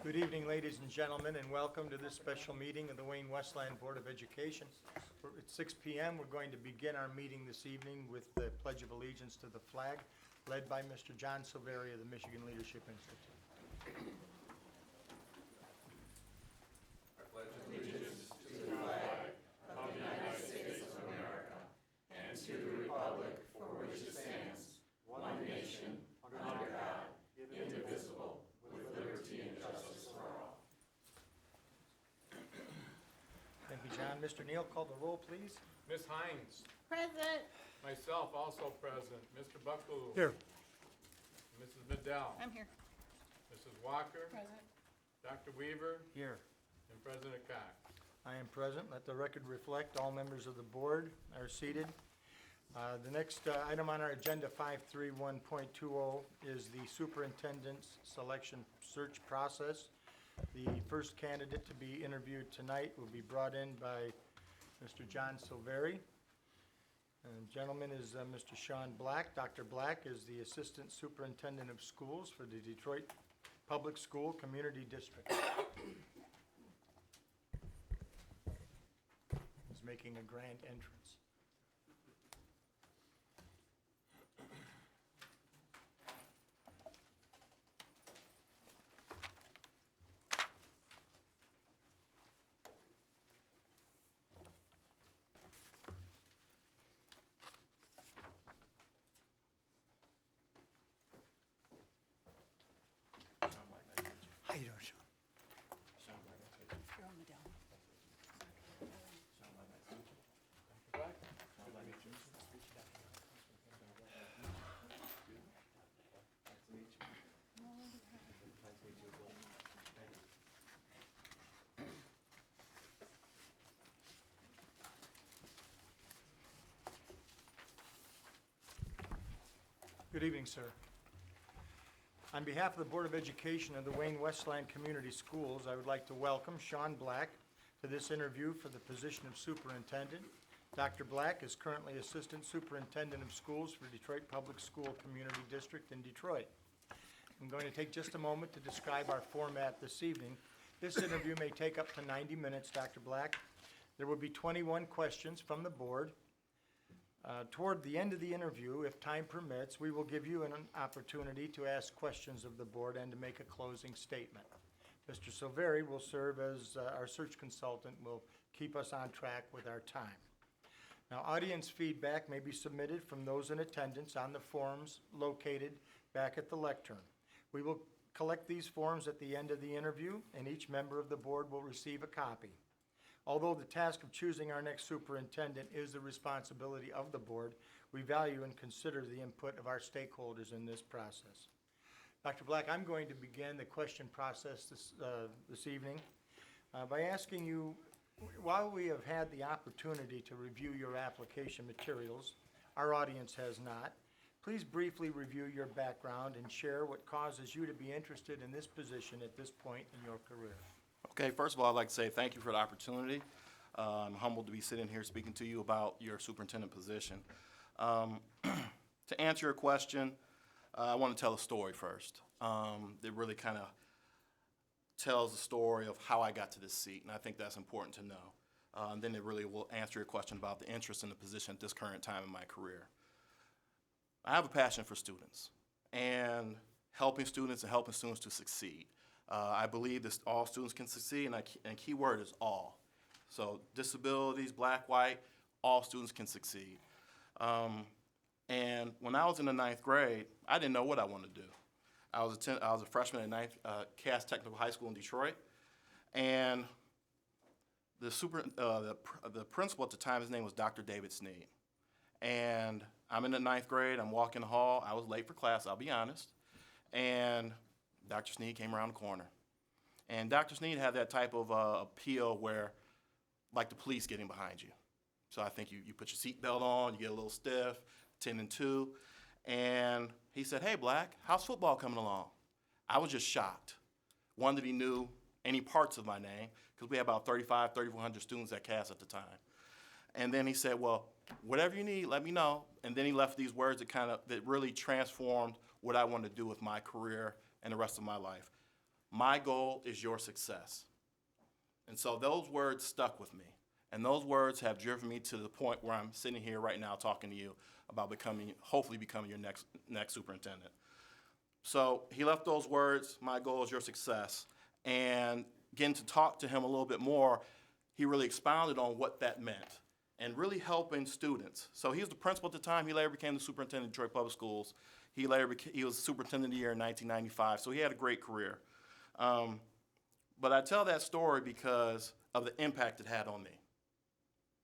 Good evening, ladies and gentlemen, and welcome to this special meeting of the Wayne Westland Board of Education. At 6 p.m., we're going to begin our meeting this evening with the Pledge of Allegiance to the flag, led by Mr. John Silveri of the Michigan Leadership Institute. Thank you, John. Mr. Neal, call the roll, please. Ms. Hines. Present. Myself also present. Mr. Buckles. Here. Mrs. Bedell. I'm here. Mrs. Walker. Present. Dr. Weaver. Here. And President Cox. I am present. Let the record reflect all members of the board are seated. The next item on our agenda, 531.20, is the superintendent's selection search process. The first candidate to be interviewed tonight will be brought in by Mr. John Silveri. And gentleman is Mr. Shawn Black. Dr. Black is the Assistant Superintendent of Schools for the Detroit Public School Community District. He's making a grand entrance. How you doing, Shawn? You're on the down. Good evening, sir. On behalf of the Board of Education of the Wayne Westland Community Schools, I would like to welcome Shawn Black to this interview for the position of superintendent. Dr. Black is currently Assistant Superintendent of Schools for Detroit Public School Community District in Detroit. I'm going to take just a moment to describe our format this evening. This interview may take up to 90 minutes, Dr. Black. There will be 21 questions from the board. Toward the end of the interview, if time permits, we will give you an opportunity to ask questions of the board and to make a closing statement. Mr. Silveri will serve as our search consultant, will keep us on track with our time. Now, audience feedback may be submitted from those in attendance on the forms located back at the lectern. We will collect these forms at the end of the interview, and each member of the board will receive a copy. Although the task of choosing our next superintendent is the responsibility of the board, we value and consider the input of our stakeholders in this process. Dr. Black, I'm going to begin the question process this evening by asking you, while we have had the opportunity to review your application materials, our audience has not, please briefly review your background and share what causes you to be interested in this position at this point in your career. Okay, first of all, I'd like to say thank you for the opportunity. I'm humbled to be sitting here speaking to you about your superintendent position. To answer your question, I want to tell a story first. That really kind of tells the story of how I got to this seat, and I think that's important to know. And then it really will answer your question about the interest in the position at this current time in my career. I have a passion for students and helping students to succeed. I believe that all students can succeed, and key word is all. So disabilities, black, white, all students can succeed. And when I was in the 9th grade, I didn't know what I wanted to do. I was a freshman at Cass Technical High School in Detroit, and the principal at the time, his name was Dr. David Sneed. And I'm in the 9th grade, I'm walking the hall, I was late for class, I'll be honest, and Dr. Sneed came around the corner. And Dr. Sneed had that type of appeal where, like the police getting behind you. So I think you put your seatbelt on, you get a little stiff, 10 and 2. And he said, "Hey, Black, how's football coming along?" I was just shocked. One, that he knew any parts of my name, because we had about 3,400 students at Cass at the time. And then he said, "Well, whatever you need, let me know." And then he left these words that really transformed what I wanted to do with my career and the rest of my life. my goal is your success. And so those words stuck with me. And those words have driven me to the point where I'm sitting here right now talking to you about hopefully becoming your next superintendent. So he left those words, my goal is your success. And getting to talk to him a little bit more, he really expounded on what that meant and really helping students. So he was the principal at the time. He later became the superintendent of Detroit Public Schools. He was superintendent of the year in 1995, so he had a great career. But I tell that story because of the impact it had on me.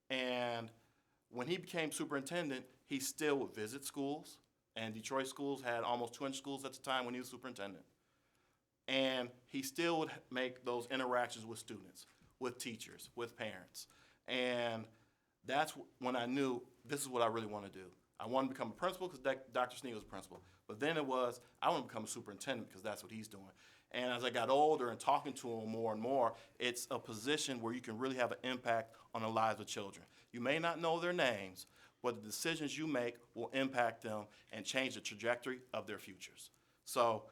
And when he became superintendent, he still would visit schools, and Detroit schools had almost 200 schools at the time when he was superintendent. And he still would make those interactions with students, with teachers, with parents. And that's when I knew this is what I really want to do. I wanted to become a principal because Dr. Sneed was a principal. But then it was, I want to become a superintendent because that's what he's doing. And as I got older and talking to him more and more, it's a position where you can really have an impact on the lives of children. You may not know their names, but the decisions you make will impact them and change the trajectory of their futures. So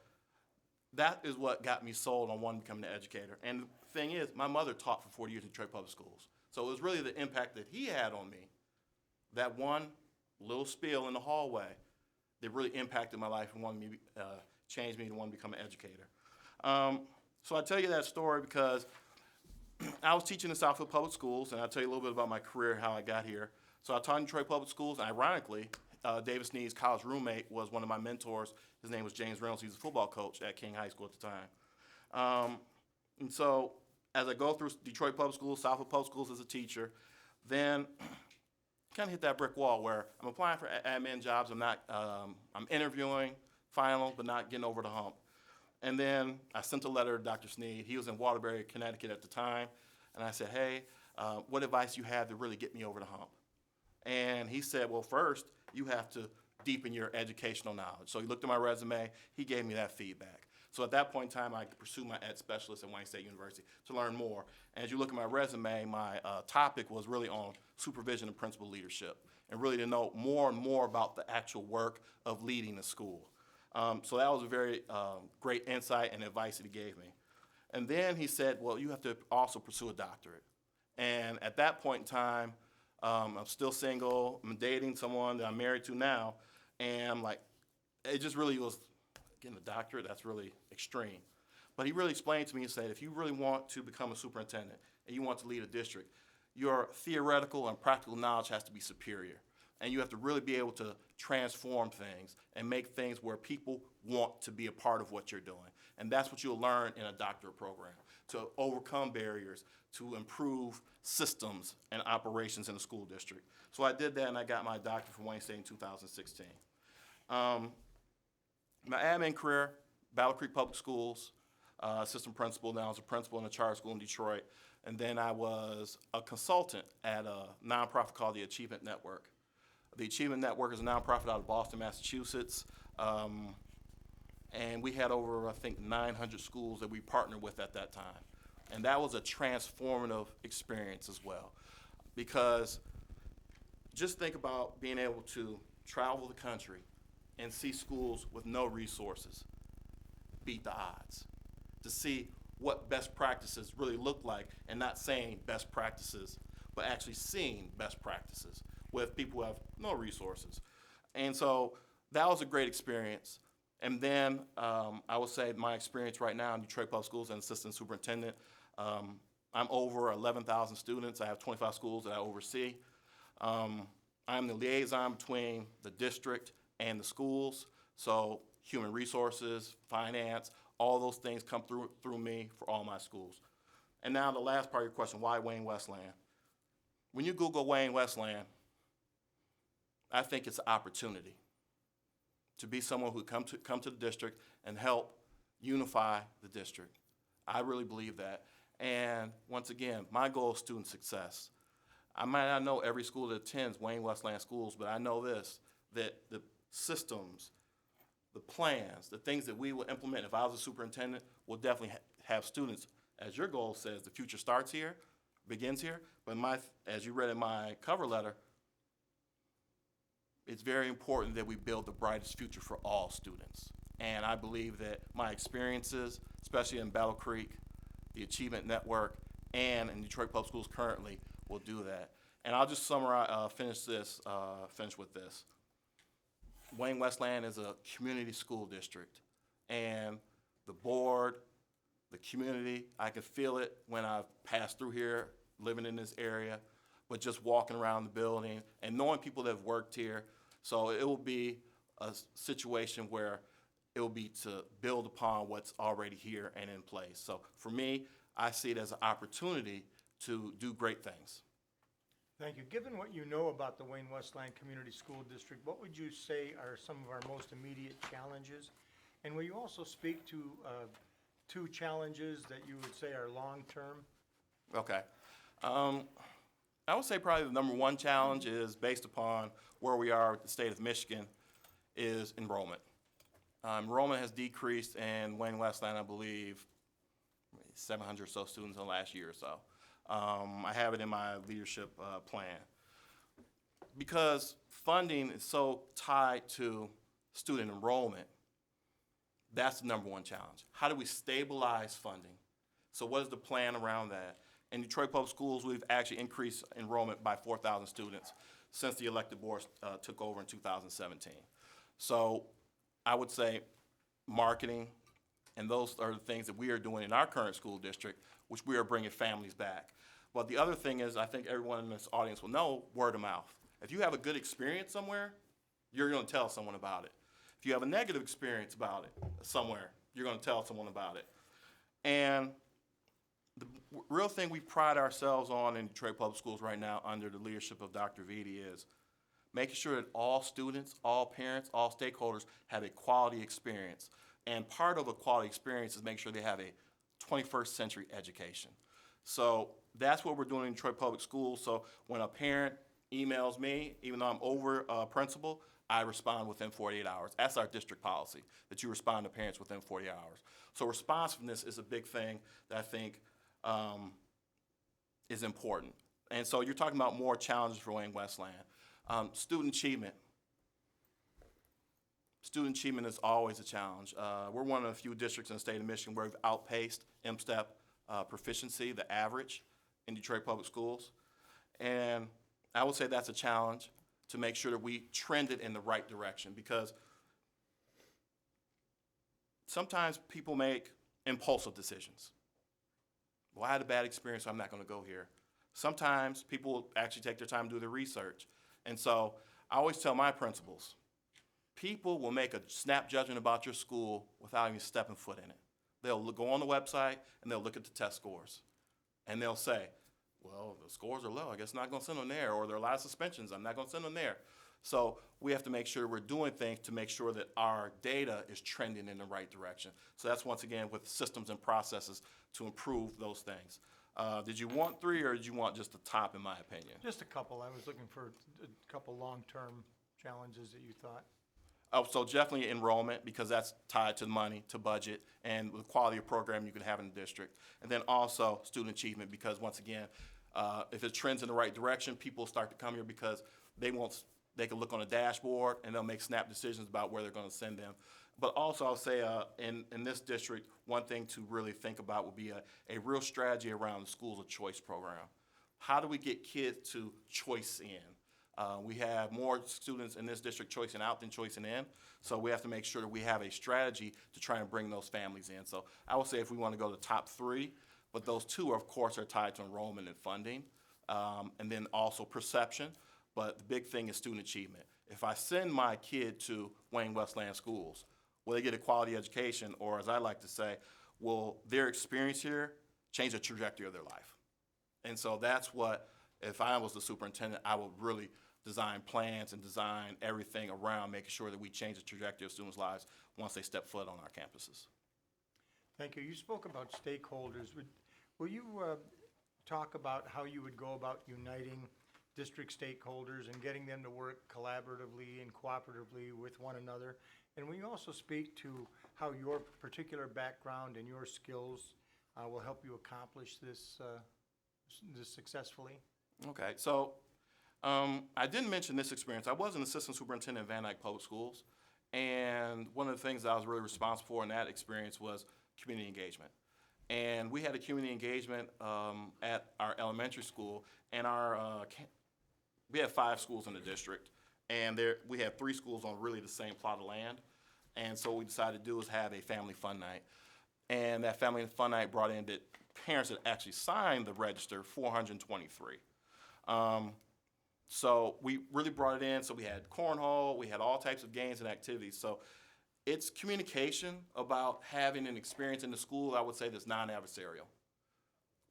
that is what got me sold on wanting to become an educator. And the thing is, my mother taught for 40 years in Detroit Public Schools. So it was really the impact that he had on me, that one little spiel in the hallway, that really impacted my life and changed me to want to become an educator. So I tell you that story because I was teaching in Southfield Public Schools, and I'll tell you a little bit about my career, how I got here. So I taught in Detroit Public Schools, and ironically, David Sneed's college roommate was one of my mentors. His name was James Reynolds. He was a football coach at King High School at the time. And so as I go through Detroit Public Schools, Southfield Public Schools as a teacher, then kind of hit that brick wall where I'm applying for admin jobs. I'm interviewing, final, but not getting over the hump. And then I sent a letter to Dr. Sneed. He was in Waterbury, Connecticut at the time. And I said, hey, what advice you have to really get me over the hump? And he said, well, first, you have to deepen your educational knowledge. So he looked at my resume. He gave me that feedback. So at that point in time, I pursued my ed specialist at Wayne State University to learn more. And as you look at my resume, my topic was really on supervision and principal leadership, and really to know more and more about the actual work of leading a school. So that was a very great insight and advice that he gave me. And then he said, well, you have to also pursue a doctorate. And at that point in time, I'm still single. I'm dating someone that I'm married to now. And I'm like, it just really was, getting a doctorate, that's really extreme. But he really explained to me and said, if you really want to become a superintendent and you want to lead a district, your theoretical and practical knowledge has to be superior. And you have to really be able to transform things and make things where people want to be a part of what you're doing. And that's what you'll learn in a doctorate program, to overcome barriers, to improve systems and operations in the school district. So I did that, and I got my doctorate from Wayne State in 2016. My admin career, Battle Creek Public Schools, assistant principal. Then I was a principal in a charter school in Detroit. And then I was a consultant at a nonprofit called the Achievement Network. The Achievement Network is a nonprofit out of Boston, Massachusetts. And we had over, I think, 900 schools that we partnered with at that time. And that was a transformative experience as well. Because just think about being able to travel the country and see schools with no resources beat the odds, to see what best practices really look like, and not saying best practices, but actually seeing best practices with people who have no resources. And so that was a great experience. And then I would say my experience right now in Detroit Public Schools as an assistant superintendent, I'm over 11,000 students. I have 25 schools that I oversee. I'm the liaison between the district and the schools, so human resources, finance, all those things come through me for all my schools. And now the last part of your question, why Wayne Westland? When you Google Wayne Westland, I think it's an opportunity to be someone who come to the district and help unify the district. I really believe that. And once again, my goal is student success. I might not know every school that attends Wayne Westland schools, but I know this, that the systems, the plans, the things that we will implement if I was a superintendent will definitely have students, as your goal says, the future starts here, begins here. But as you read in my cover letter, it's very important that we build the brightest future for all students. And I believe that my experiences, especially in Battle Creek, the Achievement Network, and in Detroit Public Schools currently, will do that. And I'll just summarize, finish with this. Wayne Westland is a community school district, and the board, the community, I can feel it when I've passed through here, living in this area, but just walking around the building and knowing people that have worked here. So it will be a situation where it will be to build upon what's already here and in place. So for me, I see it as an opportunity to do great things. Thank you. Given what you know about the Wayne Westland Community School District, what would you say are some of our most immediate challenges? And will you also speak to two challenges that you would say are long-term? Okay. I would say probably the number one challenge is based upon where we are with the state of Michigan is enrollment. Enrollment has decreased in Wayne Westland, I believe, 700 or so students in the last year or so. I have it in my leadership plan. Because funding is so tied to student enrollment, that's the number one challenge. How do we stabilize funding? So what is the plan around that? In Detroit Public Schools, we've actually increased enrollment by 4,000 students since the elected board took over in 2017. So I would say marketing, and those are the things that we are doing in our current school district, which we are bringing families back. But the other thing is, I think everyone in this audience will know, word of mouth. If you have a good experience somewhere, you're going to tell someone about it. If you have a negative experience about it somewhere, you're going to tell someone about it. And the real thing we pride ourselves on in Detroit Public Schools right now under the leadership of Dr. Ph.D. is making sure that all students, all parents, all stakeholders have a quality experience. And part of a quality experience is make sure they have a 21st century education. So that's what we're doing in Detroit Public Schools. So when a parent emails me, even though I'm over principal, I respond within 48 hours. That's our district policy, that you respond to parents within 48 hours. So responsiveness is a big thing that I think is important. And so you're talking about more challenges for Wayne Westland. Student achievement. Student achievement is always a challenge. We're one of the few districts in the state of Michigan where we've outpaced MSTEP proficiency, the average, in Detroit Public Schools. And I would say that's a challenge to make sure that we trend it in the right direction, because sometimes people make impulsive decisions. Well, I had a bad experience, so I'm not going to go here. Sometimes people actually take their time to do their research. And so I always tell my principals, people will make a snap judgment about your school without even stepping foot in it. They'll go on the website and they'll look at the test scores. And they'll say, well, the scores are low, I guess I'm not going to send them there. Or there are a lot of suspensions, I'm not going to send them there. So we have to make sure we're doing things to make sure that our data is trending in the right direction. So that's, once again, with systems and processes to improve those things. Did you want three, or did you want just the top, in my opinion? Just a couple. I was looking for a couple long-term challenges that you thought. Oh, so definitely enrollment, because that's tied to money, to budget, and the quality of program you can have in the district. And then also student achievement, because once again, if it trends in the right direction, people start to come here because they can look on a dashboard and they'll make snap decisions about where they're going to send them. But also I'll say in this district, one thing to really think about would be a real strategy around the schools of choice program. How do we get kids to choice in? We have more students in this district choicing out than choicing in, so we have to make sure that we have a strategy to try and bring those families in. So I would say if we want to go to the top three, but those two, of course, are tied to enrollment and funding, and then also perception, but the big thing is student achievement. If I send my kid to Wayne Westland schools, will they get a quality education, or as I like to say, will their experience here change the trajectory of their life? And so that's what, if I was the superintendent, I would really design plans and design everything around making sure that we change the trajectory of students' lives once they step foot on our campuses. Thank you. You spoke about stakeholders. Will you talk about how you would go about uniting district stakeholders and getting them to work collaboratively and cooperatively with one another? And will you also speak to how your particular background and your skills will help you accomplish this successfully? Okay, so I didn't mention this experience. I was an assistant superintendent in Van Dyke Public Schools, And one of the things that I was really responsible for in that experience was community engagement. And we had a community engagement at our elementary school, and we have 5 schools in the district, and we have 3 schools on really the same plot of land. And so what we decided to do is have a family fun night. And that family fun night brought in that parents that actually signed the register, 423. So we really brought it in. So we had cornhole, we had all types of games and activities. So it's communication about having an experience in the school, I would say, that's non-adversarial.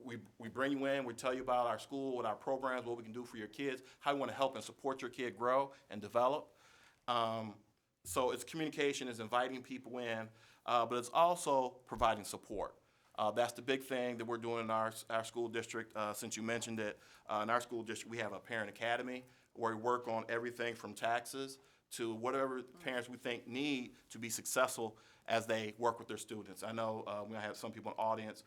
We bring you in, we tell you about our school, what our programs, what we can do for your kids, how we want to help and support your kid grow and develop. So it's communication, it's inviting people in, but it's also providing support. That's the big thing that we're doing in our school district. Since you mentioned it, in our school district, we have a parent academy where we work on everything from taxes to whatever parents we think need to be successful as they work with their students. I know we might have some people in the audience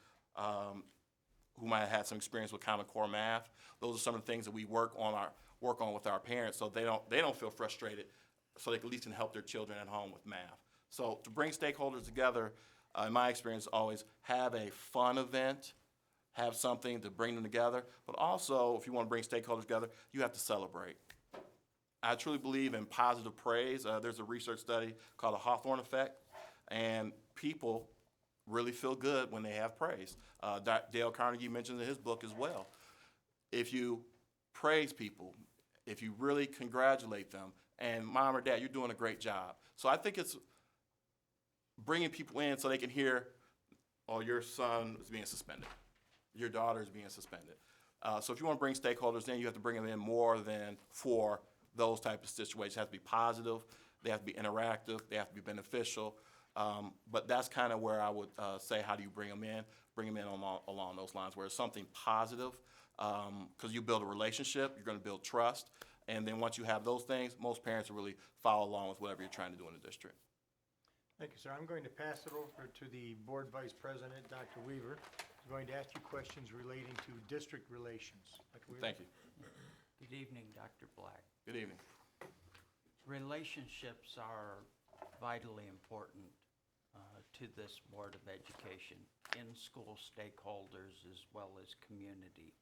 who might have had some experience with Common Core math. Those are some of the things that we work on with our parents, so they don't feel frustrated, so they can at least can help their children at home with math. So to bring stakeholders together, in my experience, always have a fun event, have something to bring them together, but also if you want to bring stakeholders together, you have to celebrate. I truly believe in positive praise. There's a research study called the Hawthorne effect, and people really feel good when they have praise. Dale Carnegie mentions in his book as well. If you praise people, if you really congratulate them, and mom or dad, you're doing a great job. So I think it's bringing people in so they can hear, oh, your son is being suspended. Your daughter is being suspended. So if you want to bring stakeholders in, you have to bring them in more than for those type of situations. It has to be positive, they have to be interactive, they have to be beneficial. But that's kind of where I would say, how do you bring them in? Bring them in along those lines, where it's something positive, because you build a relationship, you're going to build trust, and then once you have those things, most parents will really follow along with whatever you're trying to do in the district. Thank you, sir. I'm going to pass it over to the Board Vice President, Dr. Weaver. He's going to ask you questions relating to district relations. Dr. Weaver? Thank you. Good evening, Dr. Black. Good evening. Relationships are vitally important to this Board of Education, in-school stakeholders as well as community.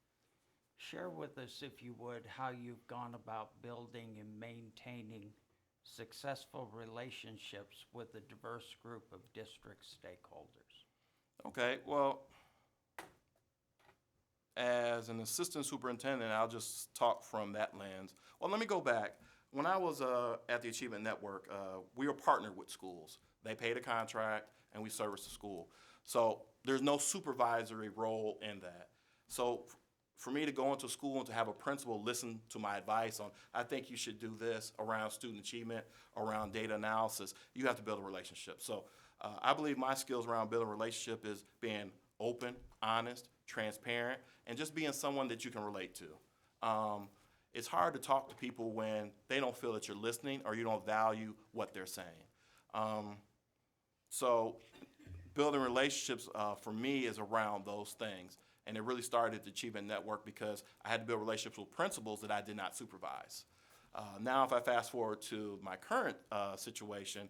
Share with us, if you would, how you've gone about building and maintaining successful relationships with a diverse group of district stakeholders. Okay, well, as an assistant superintendent, I'll just talk from that lens. Well, let me go back. When I was at the Achievement Network, we were partnered with schools. They paid a contract, and we serviced the school. So there's no supervisory role in that. So for me to go into school and to have a principal listen to my advice on, I think you should do this around student achievement, around data analysis, you have to build a relationship. So I believe my skills around building a relationship is being open, honest, transparent, and just being someone that you can relate to. It's hard to talk to people when they don't feel that you're listening or you don't value what they're saying. So building relationships for me is around those things. And it really started at the Achievement Network because I had to build relationships with principals that I did not supervise. Now, if I fast forward to my current situation,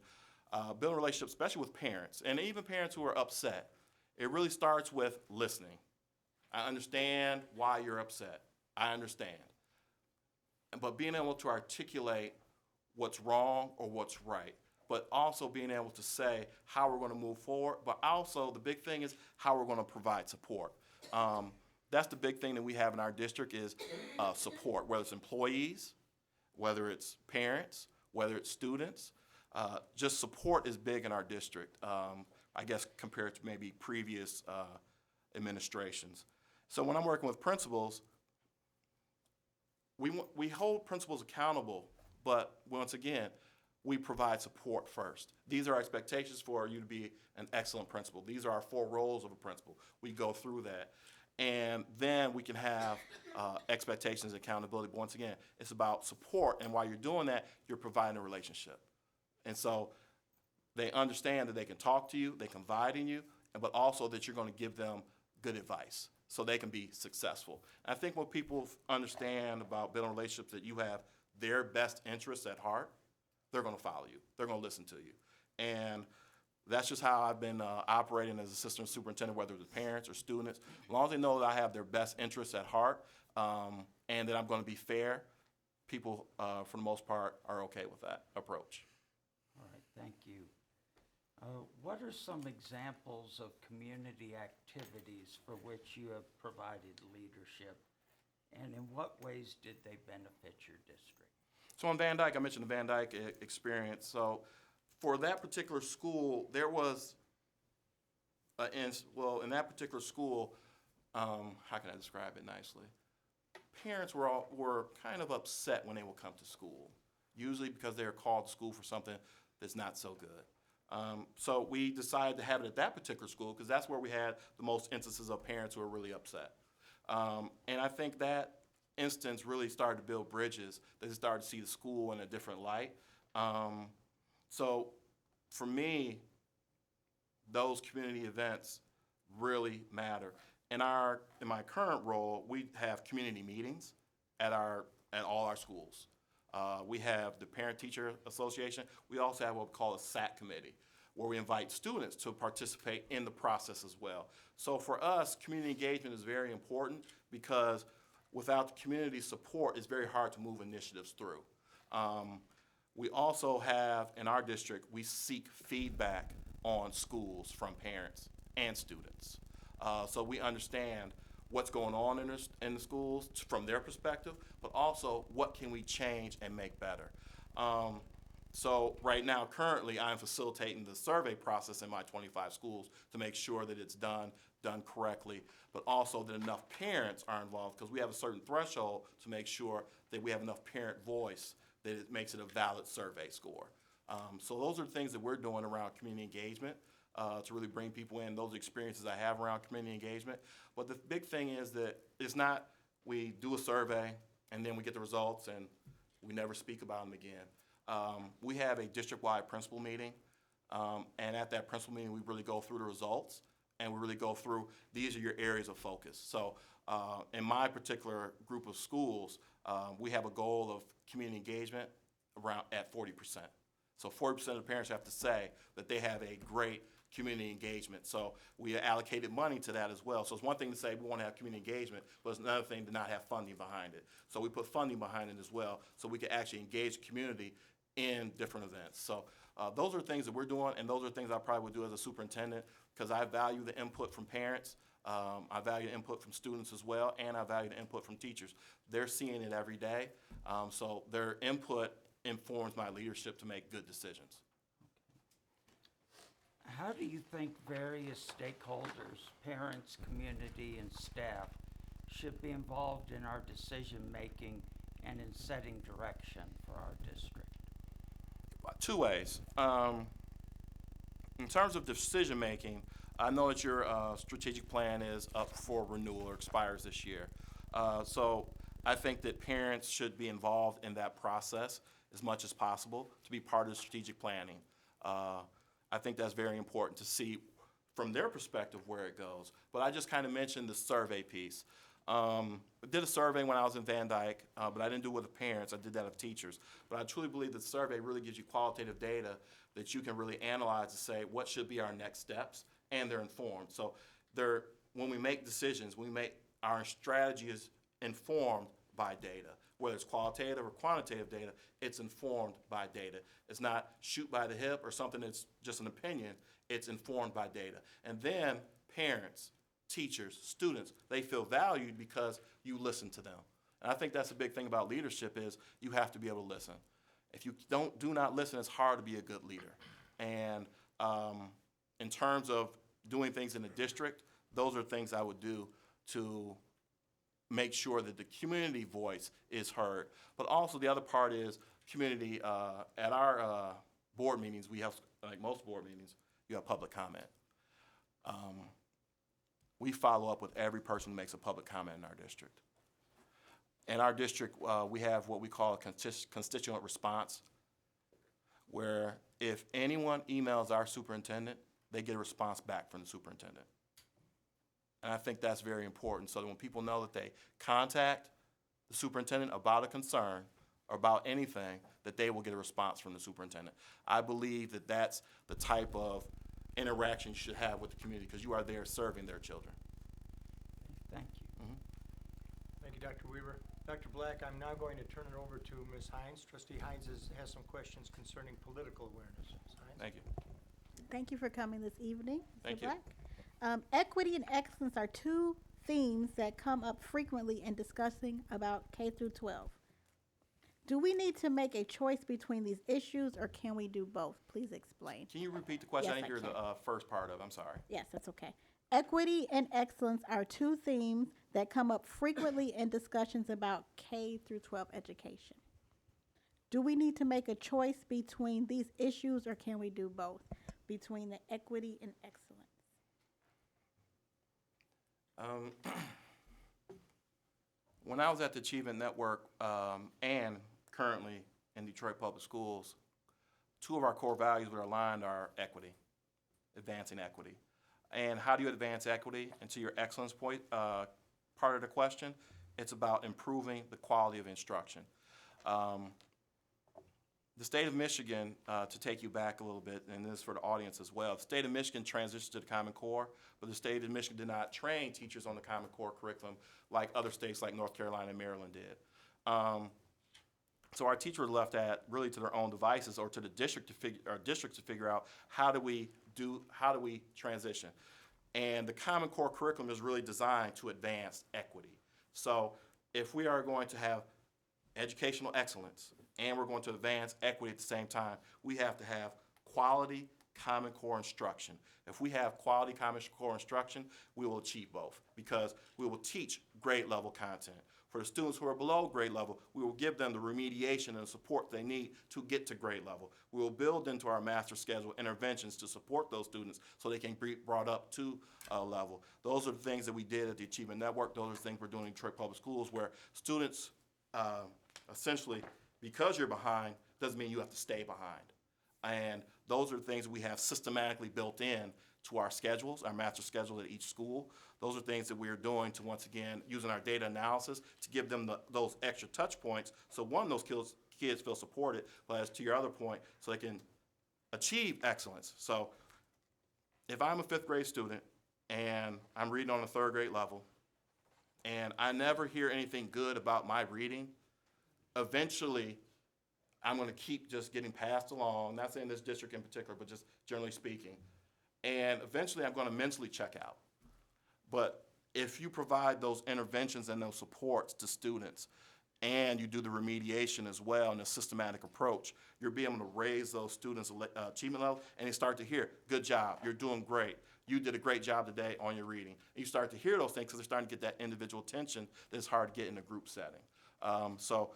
building relationships, especially with parents, and even parents who are upset, it really starts with listening. I understand why you're upset. I understand. But being able to articulate what's wrong or what's right, but also being able to say how we're going to move forward, but also the big thing is how we're going to provide support. That's the big thing that we have in our district is support, whether it's employees, whether it's parents, whether it's students. Just support is big in our district, I guess, compared to maybe previous administrations. So when I'm working with principals, we hold principals accountable, but once again, we provide support first. These are our expectations for you to be an excellent principal. These are our 4 roles of a principal. We go through that. And then we can have expectations and accountability. But once again, it's about support. And while you're doing that, you're providing a relationship. And so they understand that they can talk to you, they confide in you, but also that you're going to give them good advice so they can be successful. And I think when people understand about building relationships, that you have their best interests at heart, they're going to follow you. They're going to listen to you. And that's just how I've been operating as assistant superintendent, whether it's parents or students. As long as they know that I have their best interests at heart and that I'm going to be fair, people, for the most part, are okay with that approach. All right, thank you. What are some examples of community activities for which you have provided leadership, and in what ways did they benefit your district? So on Van Dyke, I mentioned the Van Dyke experience. So for that particular school, there was, in that particular school, how can I describe it nicely? Parents were kind of upset when they would come to school, usually because they are called to school for something that's not so good. So we decided to have it at that particular school because that's where we had the most instances of parents who were really upset. And I think that instance really started to build bridges. They started to see the school in a different light. So for me, those community events really matter. In my current role, we have community meetings at all our schools. We have the Parent-Teacher Association. We also have what we call a SAC committee, where we invite students to participate in the process as well. So for us, community engagement is very important because without the community support, it's very hard to move initiatives through. We also have, in our district, we seek feedback on schools from parents and students. So we understand what's going on in the schools from their perspective, but also what can we change and make better. So right now, currently, I'm facilitating the survey process in my 25 schools to make sure that it's done correctly, but also that enough parents are involved because we have a certain threshold to make sure that we have enough parent voice that it makes it a valid survey score. So those are the things that we're doing around community engagement to really bring people in, those experiences I have around community engagement. But the big thing is that it's not we do a survey and then we get the results and we never speak about them again. We have a district-wide principal meeting, and at that principal meeting, we really go through the results, and we really go through, these are your areas of focus. So in my particular group of schools, we have a goal of community engagement around at 40%. So 40% of the parents have to say that they have a great community engagement. So we allocated money to that as well. So it's one thing to say we want to have community engagement, but it's another thing to not have funding behind it. So we put funding behind it as well so we can actually engage the community in different events. So those are things that we're doing, and those are things I probably would do as a superintendent because I value the input from parents, I value the input from students as well, and I value the input from teachers. They're seeing it every day, so their input informs my leadership to make good decisions. How do you think various stakeholders, parents, community, and staff should be involved in our decision-making and in setting direction for our district? Two ways. In terms of decision-making, I know that your strategic plan is up for renewal or expires this year. So I think that parents should be involved in that process as much as possible to be part of the strategic planning. I think that's very important to see from their perspective where it goes. But I just kind of mentioned the survey piece. I did a survey when I was in Van Dyke, but I didn't do it with the parents. I did that of teachers. But I truly believe that the survey really gives you qualitative data that you can really analyze to say what should be our next steps, and they're informed. So when we make decisions, our strategy is informed by data. Whether it's qualitative or quantitative data, it's informed by data. It's not shoot by the hip or something that's just an opinion. It's informed by data. And then parents, teachers, students, they feel valued because you listen to them. And I think that's a big thing about leadership is you have to be able to listen. If you do not listen, it's hard to be a good leader. And in terms of doing things in the district, those are things I would do to make sure that the community voice is heard. But also the other part is community. At our board meetings, we have, like most board meetings, you have public comment. We follow up with every person who makes a public comment in our district. In our district, we have what we call a constituent response, where if anyone emails our superintendent, they get a response back from the superintendent. And I think that's very important so that when people know that they contact the superintendent about a concern or about anything, that they will get a response from the superintendent. I believe that that's the type of interaction you should have with the community, because you are there serving their children. Thank you. Thank you, Dr. Weaver. Dr. Black, I'm now going to turn it over to Ms. Hines. Trustee Hines has some questions concerning political awareness. Ms. Hines? Thank you. Thank you for coming this evening, Mr. Thank you. Black. Equity and excellence are two themes that come up frequently in discussing about K through 12. Do we need to make a choice between these issues, or can we do both? Please explain. Can you repeat the question? Yes, I didn't hear I the first part of it. I'm sorry. Yes, that's okay. Equity and excellence are two themes that come up frequently in discussions about K through 12 education. Do we need to make a choice between these issues, or can we do both, between the equity and excellence? When I was at the Achievement Network and currently in Detroit Public Schools, two of our core values that are aligned are equity, advancing equity. And how do you advance equity? And to your excellence point, part of the question, it's about improving the quality of instruction. The state of Michigan, to take you back a little bit, and this is for the audience as well, the state of Michigan transitioned to the Common Core, but the state of Michigan did not train teachers on the Common Core curriculum like other states like North Carolina and Maryland did. So our teachers were left at really to their own devices, or to the district to figure out how do we transition. And the Common Core curriculum is really designed to advance equity. So if we are going to have educational excellence and we're going to advance equity at the same time, we have to have quality Common Core instruction. If we have quality Common Core instruction, we will achieve both, because we will teach grade level content. For the students who are below grade level, we will give them the remediation and the support they need to get to grade level. We will build into our master schedule interventions to support those students so they can be brought up to a level. Those are the things that we did at the Achievement Network. Those are the things we're doing in Detroit Public Schools, where students essentially, because you're behind, doesn't mean you have to stay behind. And those are the things we have systematically built in to our schedules, our master schedule at each school. Those are things that we are doing to, once again, using our data analysis to give them those extra touch points. So one, those kids feel supported, but as to your other point, so they can achieve excellence. So if I'm a 5th grade student and I'm reading on a 3rd grade level, and I never hear anything good about my reading, eventually I'm going to keep just getting passed along, not saying this district in particular, but just generally speaking. And eventually I'm going to mentally check out. But if you provide those interventions and those supports to students, and you do the remediation as well in a systematic approach, you'll be able to raise those students' achievement level, and they start to hear, good job, you're doing great. You did a great job today on your reading. And you start to hear those things because they're starting to get that individual attention that's hard to get in a group setting. So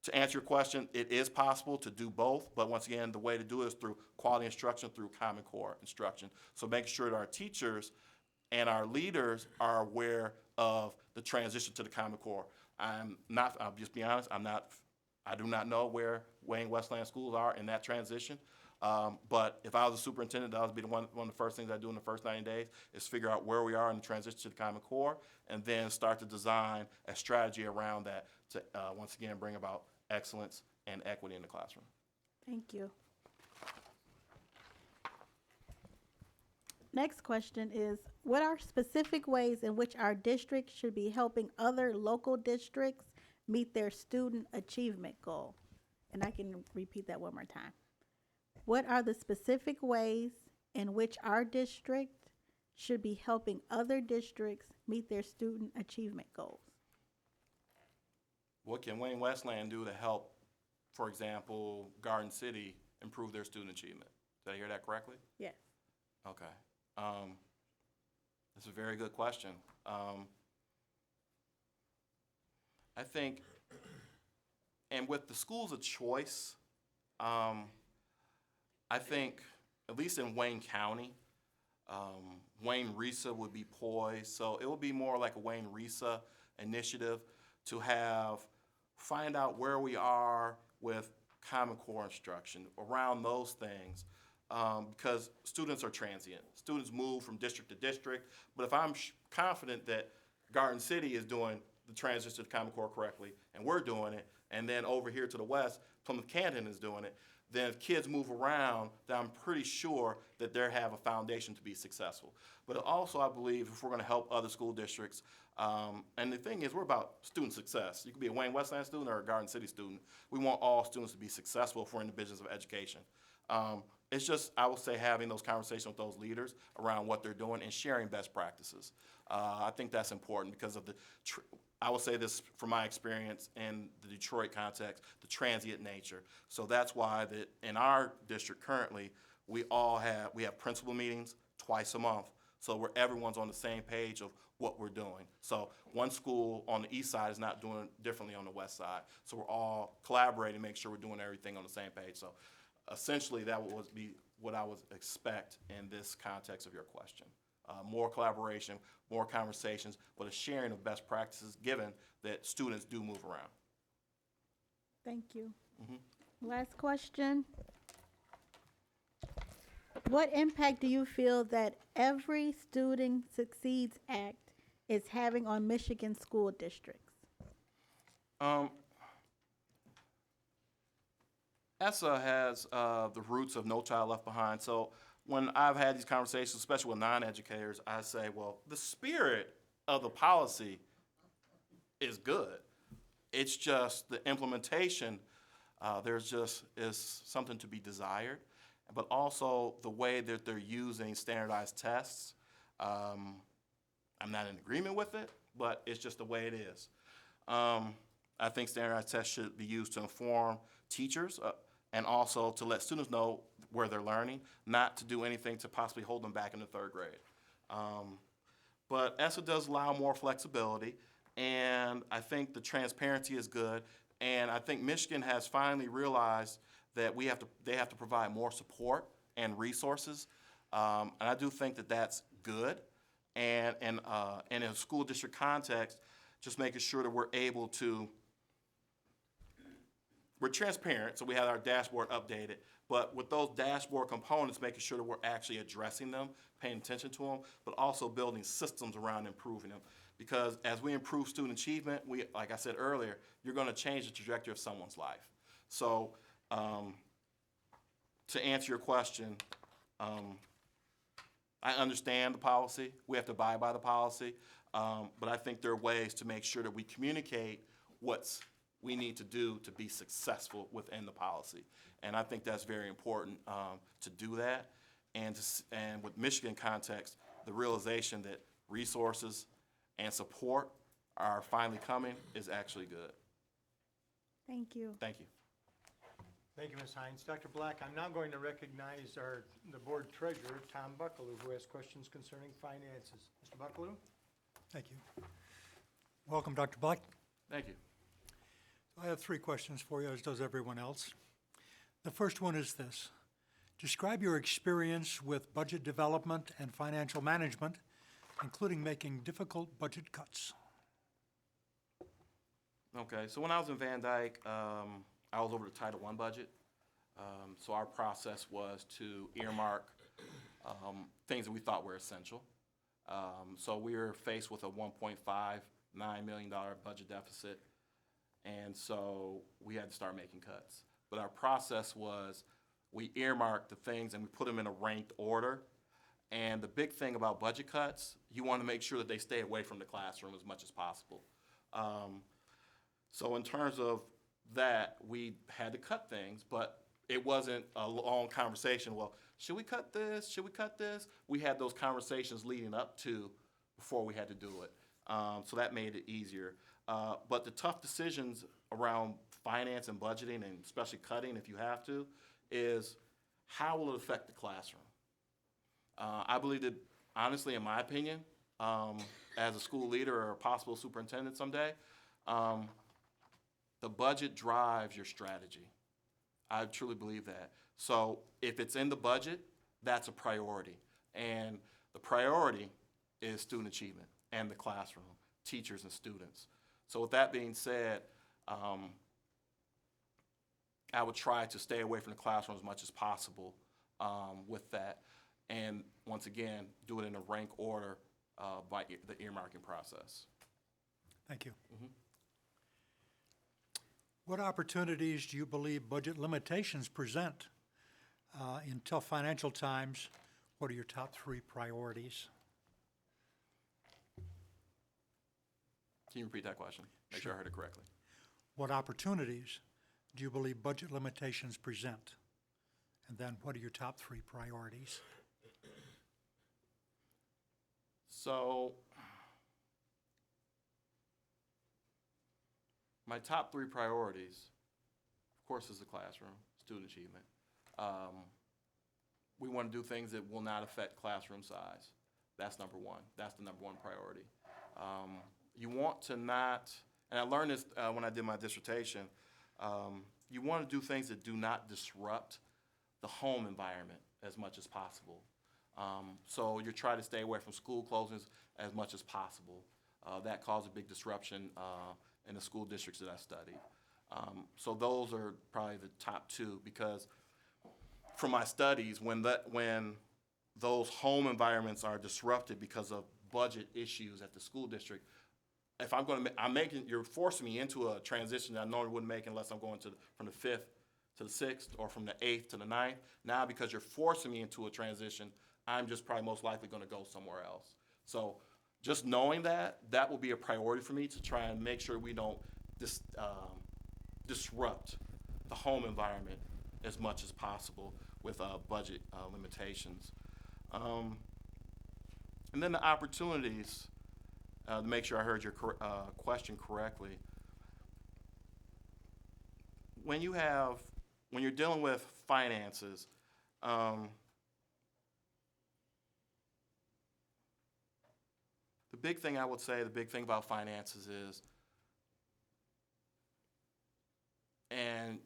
to answer your question, it is possible to do both, but once again, the way to do it is through quality instruction, through Common Core instruction. So making sure that our teachers and our leaders are aware of the transition to the Common Core. I'll just be honest, I do not know where Wayne Westland schools are in that transition. But if I was a superintendent, that would be one of the first things I do in the first 90 days is figure out where we are in the transition to the Common Core, and then start to design a strategy around that to, once again, bring about excellence and equity in the classroom. Thank you. Next question is, what are specific ways in which our district should be helping other local districts meet their student achievement goal? And I can repeat that one more time. What are the specific ways in which our district should be helping other districts meet their student achievement goals? What can Wayne Westland do to help, for example, Garden City improve their student achievement? Did I hear that correctly? Yes. Okay. That's a very good question. I think, and with the schools of choice, I think, at least in Wayne County, Wayne RESA would be poised. So it will be more like a Wayne RESA initiative to find out where we are with Common Core instruction, around those things. Because students are transient. Students move from district to district, but if I'm confident that Garden City is doing the transition to Common Core correctly, and we're doing it, and then over here to the west, Plymouth Canton is doing it, then if kids move around, then I'm pretty sure that they have a foundation to be successful. But also, I believe if we're going to help other school districts, and the thing is, we're about student success. You could be a Wayne Westland student or a Garden City student. We want all students to be successful if we're in the business of education. It's just, I will say, having those conversations with those leaders around what they're doing and sharing best practices. I think that's important because of I will say this from my experience in the Detroit context, the transient nature. So that's why that in our district currently, we have principal meetings twice a month, so where everyone's on the same page of what we're doing. So one school on the east side is not doing differently on the west side. So we're all collaborating, make sure we're doing everything on the same page. So essentially, that would be what I would expect in this context of your question. More collaboration, more conversations, but a sharing of best practices given that students do move around. Thank you. Last question. What impact do you feel that Every Student Succeeds Act is having on Michigan school districts? ESSA has the roots of No Child Left Behind. So when I've had these conversations, especially with non-educators, I say, well, the spirit of the policy is good. It's just the implementation, is something to be desired. But also the way that they're using standardized tests, I'm not in agreement with it, but it's just the way it is. I think standardized tests should be used to inform teachers and also to let students know where they're learning, not to do anything to possibly hold them back in the third grade. But ESSA does allow more flexibility, and I think the transparency is good, and I think Michigan has finally realized that they have to provide more support and resources, and I do think that that's good, and in a school district context, just making sure that we're transparent, so we have our dashboard updated, but with those dashboard components, making sure that we're actually addressing them, paying attention to them, but also building systems around improving them. Because as we improve student achievement, like I said earlier, you're gonna change the trajectory of someone's life. So, to answer your question, I understand the policy. We have to abide by the policy, but I think there are ways to make sure that we communicate what we need to do to be successful within the policy. And I think that's very important to do that. And with Michigan context, the realization that resources and support are finally coming is actually good. Thank you. Thank you. Thank you, Ms. Hines. Dr. Black, I'm now going to recognize the board treasurer, Tom Buckaloo, who has questions concerning finances. Mr. Buckaloo? Thank you. Welcome, Dr. Black. Thank you. I have 3 questions for you, as does everyone else. The first one is this. Describe your experience with budget development and financial management, including making difficult budget cuts. Okay, so when I was in Van Dyke, I was over the Title I budget. So our process was to earmark things that we thought were essential. So we were faced with a $1.59 million budget deficit, and so we had to start making cuts. But our process was we earmarked the things and we put them in a ranked order. And the big thing about budget cuts, you want to make sure that they stay away from the classroom as much as possible. So in terms of that, we had to cut things, but it wasn't a long conversation. Well, should we cut this? Should we cut this? We had those conversations leading up to before we had to do it. So that made it easier. But the tough decisions around finance and budgeting, and especially cutting if you have to, is how will it affect the classroom? I believe that, honestly, in my opinion, as a school leader or a possible superintendent someday, the budget drives your strategy. I truly believe that. So if it's in the budget, that's a priority. And the priority is student achievement and the classroom, teachers and students. So with that being said, I would try to stay away from the classroom as much as possible with that. And once again, do it in a rank order by the earmarking process. Thank you. What opportunities do you believe budget limitations present in tough financial times? What are your top 3 priorities? Can you repeat that question? Make sure I heard it correctly. What opportunities do you believe budget limitations present? And then what are your top 3 priorities? So, my top 3 priorities, of course, is the classroom, student achievement. We want to do things that will not affect classroom size. That's number 1. That's the number 1 priority. You want to not, and I learned this when I did my dissertation, you want to do things that do not disrupt the home environment as much as possible. So you try to stay away from school closings as much as possible. That caused a big disruption in the school districts that I studied. So those are probably the top 2, because from my studies, when those home environments are disrupted because of budget issues at the school district, if you're forcing me into a transition that I normally wouldn't make unless I'm going from the 5th to the 6th or from the 8th to the 9th. Now, because you're forcing me into a transition, I'm just probably most likely going to go somewhere else. So just knowing that will be a priority for me to try and make sure we don't disrupt the home environment as much as possible with budget limitations. And then the opportunities, to make sure I heard your question correctly. When you're dealing with finances, the big thing I would say, the big thing about finances is, and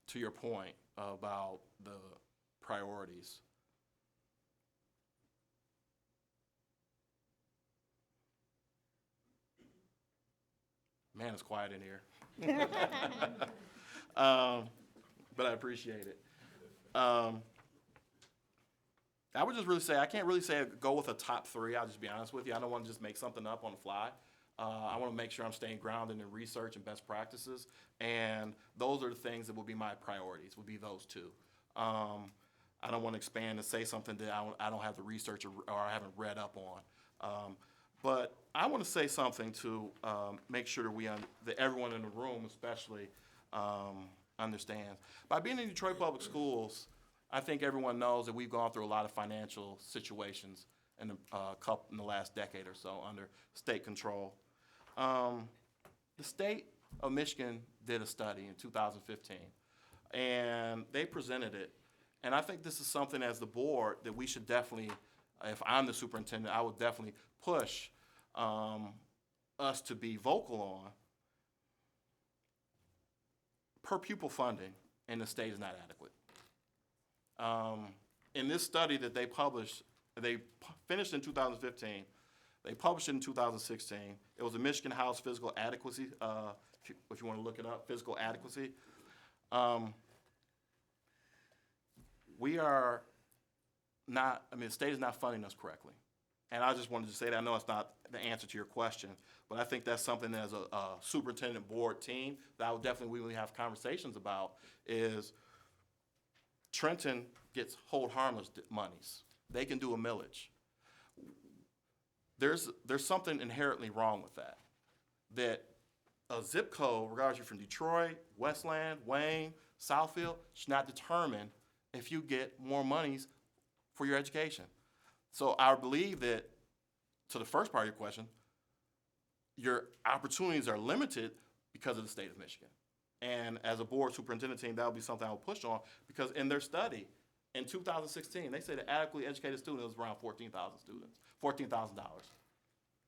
to your point about the priorities, man, it's quiet in here. But I appreciate it. I would just really say, I can't really say go with a top 3. I'll just be honest with you. I don't want to just make something up on the fly. I want to make sure I'm staying grounded in research and best practices. And those are the things that will be my priorities, would be those 2. I don't want to expand and say something that I don't have the research or I haven't read up on. But I want to say something to make sure that everyone in the room especially understands. By being in Detroit Public Schools, I think everyone knows that we've gone through a lot of financial situations in the last decade or so under state control. The state of Michigan did a study in 2015, and they presented it. And I think this is something as the board that we should definitely, if I'm the superintendent, I would definitely push us to be vocal on. Per pupil funding in the state is not adequate. In this study that they published, they finished in 2015, they published it in 2016. It was a Michigan House Physical Adequacy, if you want to look it up, physical adequacy. We are not, the state is not funding us correctly. And I just wanted to say that. I know it's not the answer to your question, but I think that's something that as a superintendent board team that I would definitely we will have conversations about is Trenton gets hold harmless monies. They can do a millage. There's something inherently wrong with that. That a zip code, regardless you're from Detroit, Westland, Wayne, Southfield, should not determine if you get more monies for your education. So I believe that, to the first part of your question, your opportunities are limited because of the state of Michigan. And as a board superintendent team, that would be something I would push on, because in their study, in 2016, they said the adequately educated student was around 14,000 students, $14,000.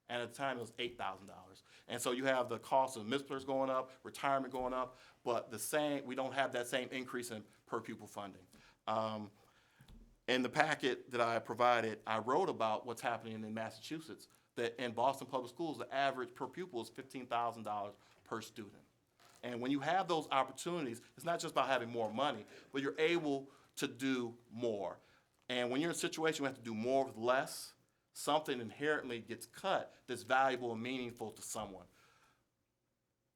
And at the time, it was $8,000. And so you have the cost of MISPLers going up, retirement going up, but we don't have that same increase in per pupil funding. In the packet that I provided, I wrote about what's happening in Massachusetts, that in Boston Public Schools, the average per pupil is $15,000 per student. And when you have those opportunities, it's not just about having more money, but you're able to do more. And when you're in a situation where you have to do more with less, something inherently gets cut that's valuable and meaningful to someone.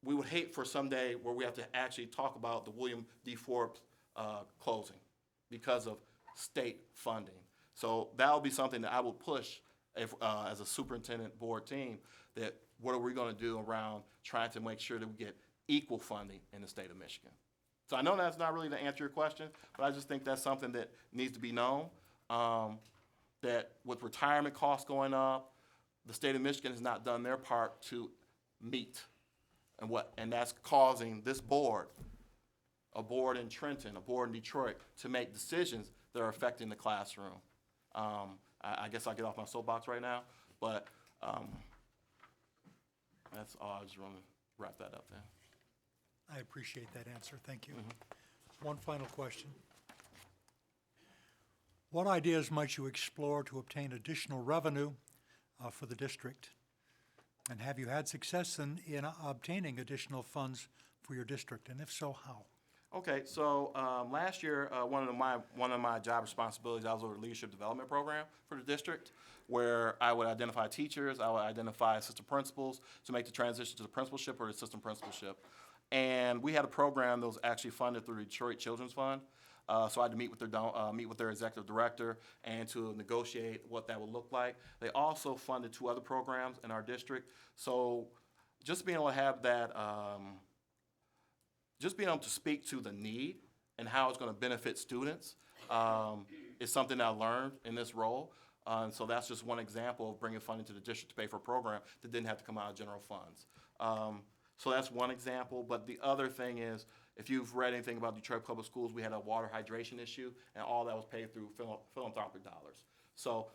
we would hate for someday where we have to actually talk about the William D. Forbes closing because of state funding. So that will be something that I will push if, as a superintendent board team, that what are we going to do around trying to make sure that we get equal funding in the state of Michigan. So I know that's not really to answer your question, but I just think that's something that needs to be known, that with retirement costs going up, the state of Michigan has not done their part to meet. And that's causing this board, a board in Trenton, a board in Detroit, to make decisions that are affecting the classroom. I guess I'll get off my soapbox right now, but that's all. I just want to wrap that up there. I appreciate that answer, thank you. One final question. What ideas might you explore to obtain additional revenue for the district? And have you had success in obtaining additional funds for your district, and if so, how? Okay, so last year, one of my job responsibilities, I was over the leadership development program for the district, where I would identify teachers, I would identify assistant principals to make the transition to the principalship or the assistant principalship. And we had a program that was actually funded through the Detroit Children's Fund. So I had to meet with their executive director and to negotiate what that would look like. They also funded 2 other programs in our district. So just being able to have that, just being able to speak to the need and how it's going to benefit students is something that I learned in this role. And so that's just one example of bringing funding to the district to pay for a program that didn't have to come out of general funds. So that's one example. But the other thing is, if you've read anything about Detroit Public Schools, we had a water hydration issue, and all that was paid through philanthropic dollars. So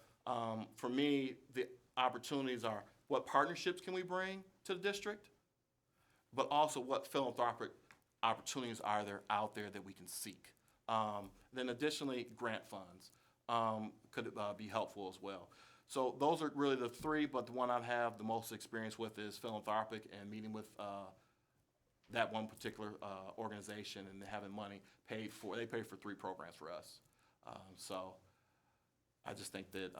for me, the opportunities are what partnerships can we bring to the district, but also what philanthropic opportunities are there out there that we can seek. Then additionally, grant funds could be helpful as well. So those are really the 3, but the one I have the most experience with is philanthropic and meeting with that one particular organization and having money paid for. They paid for 3 programs for us. So I just think that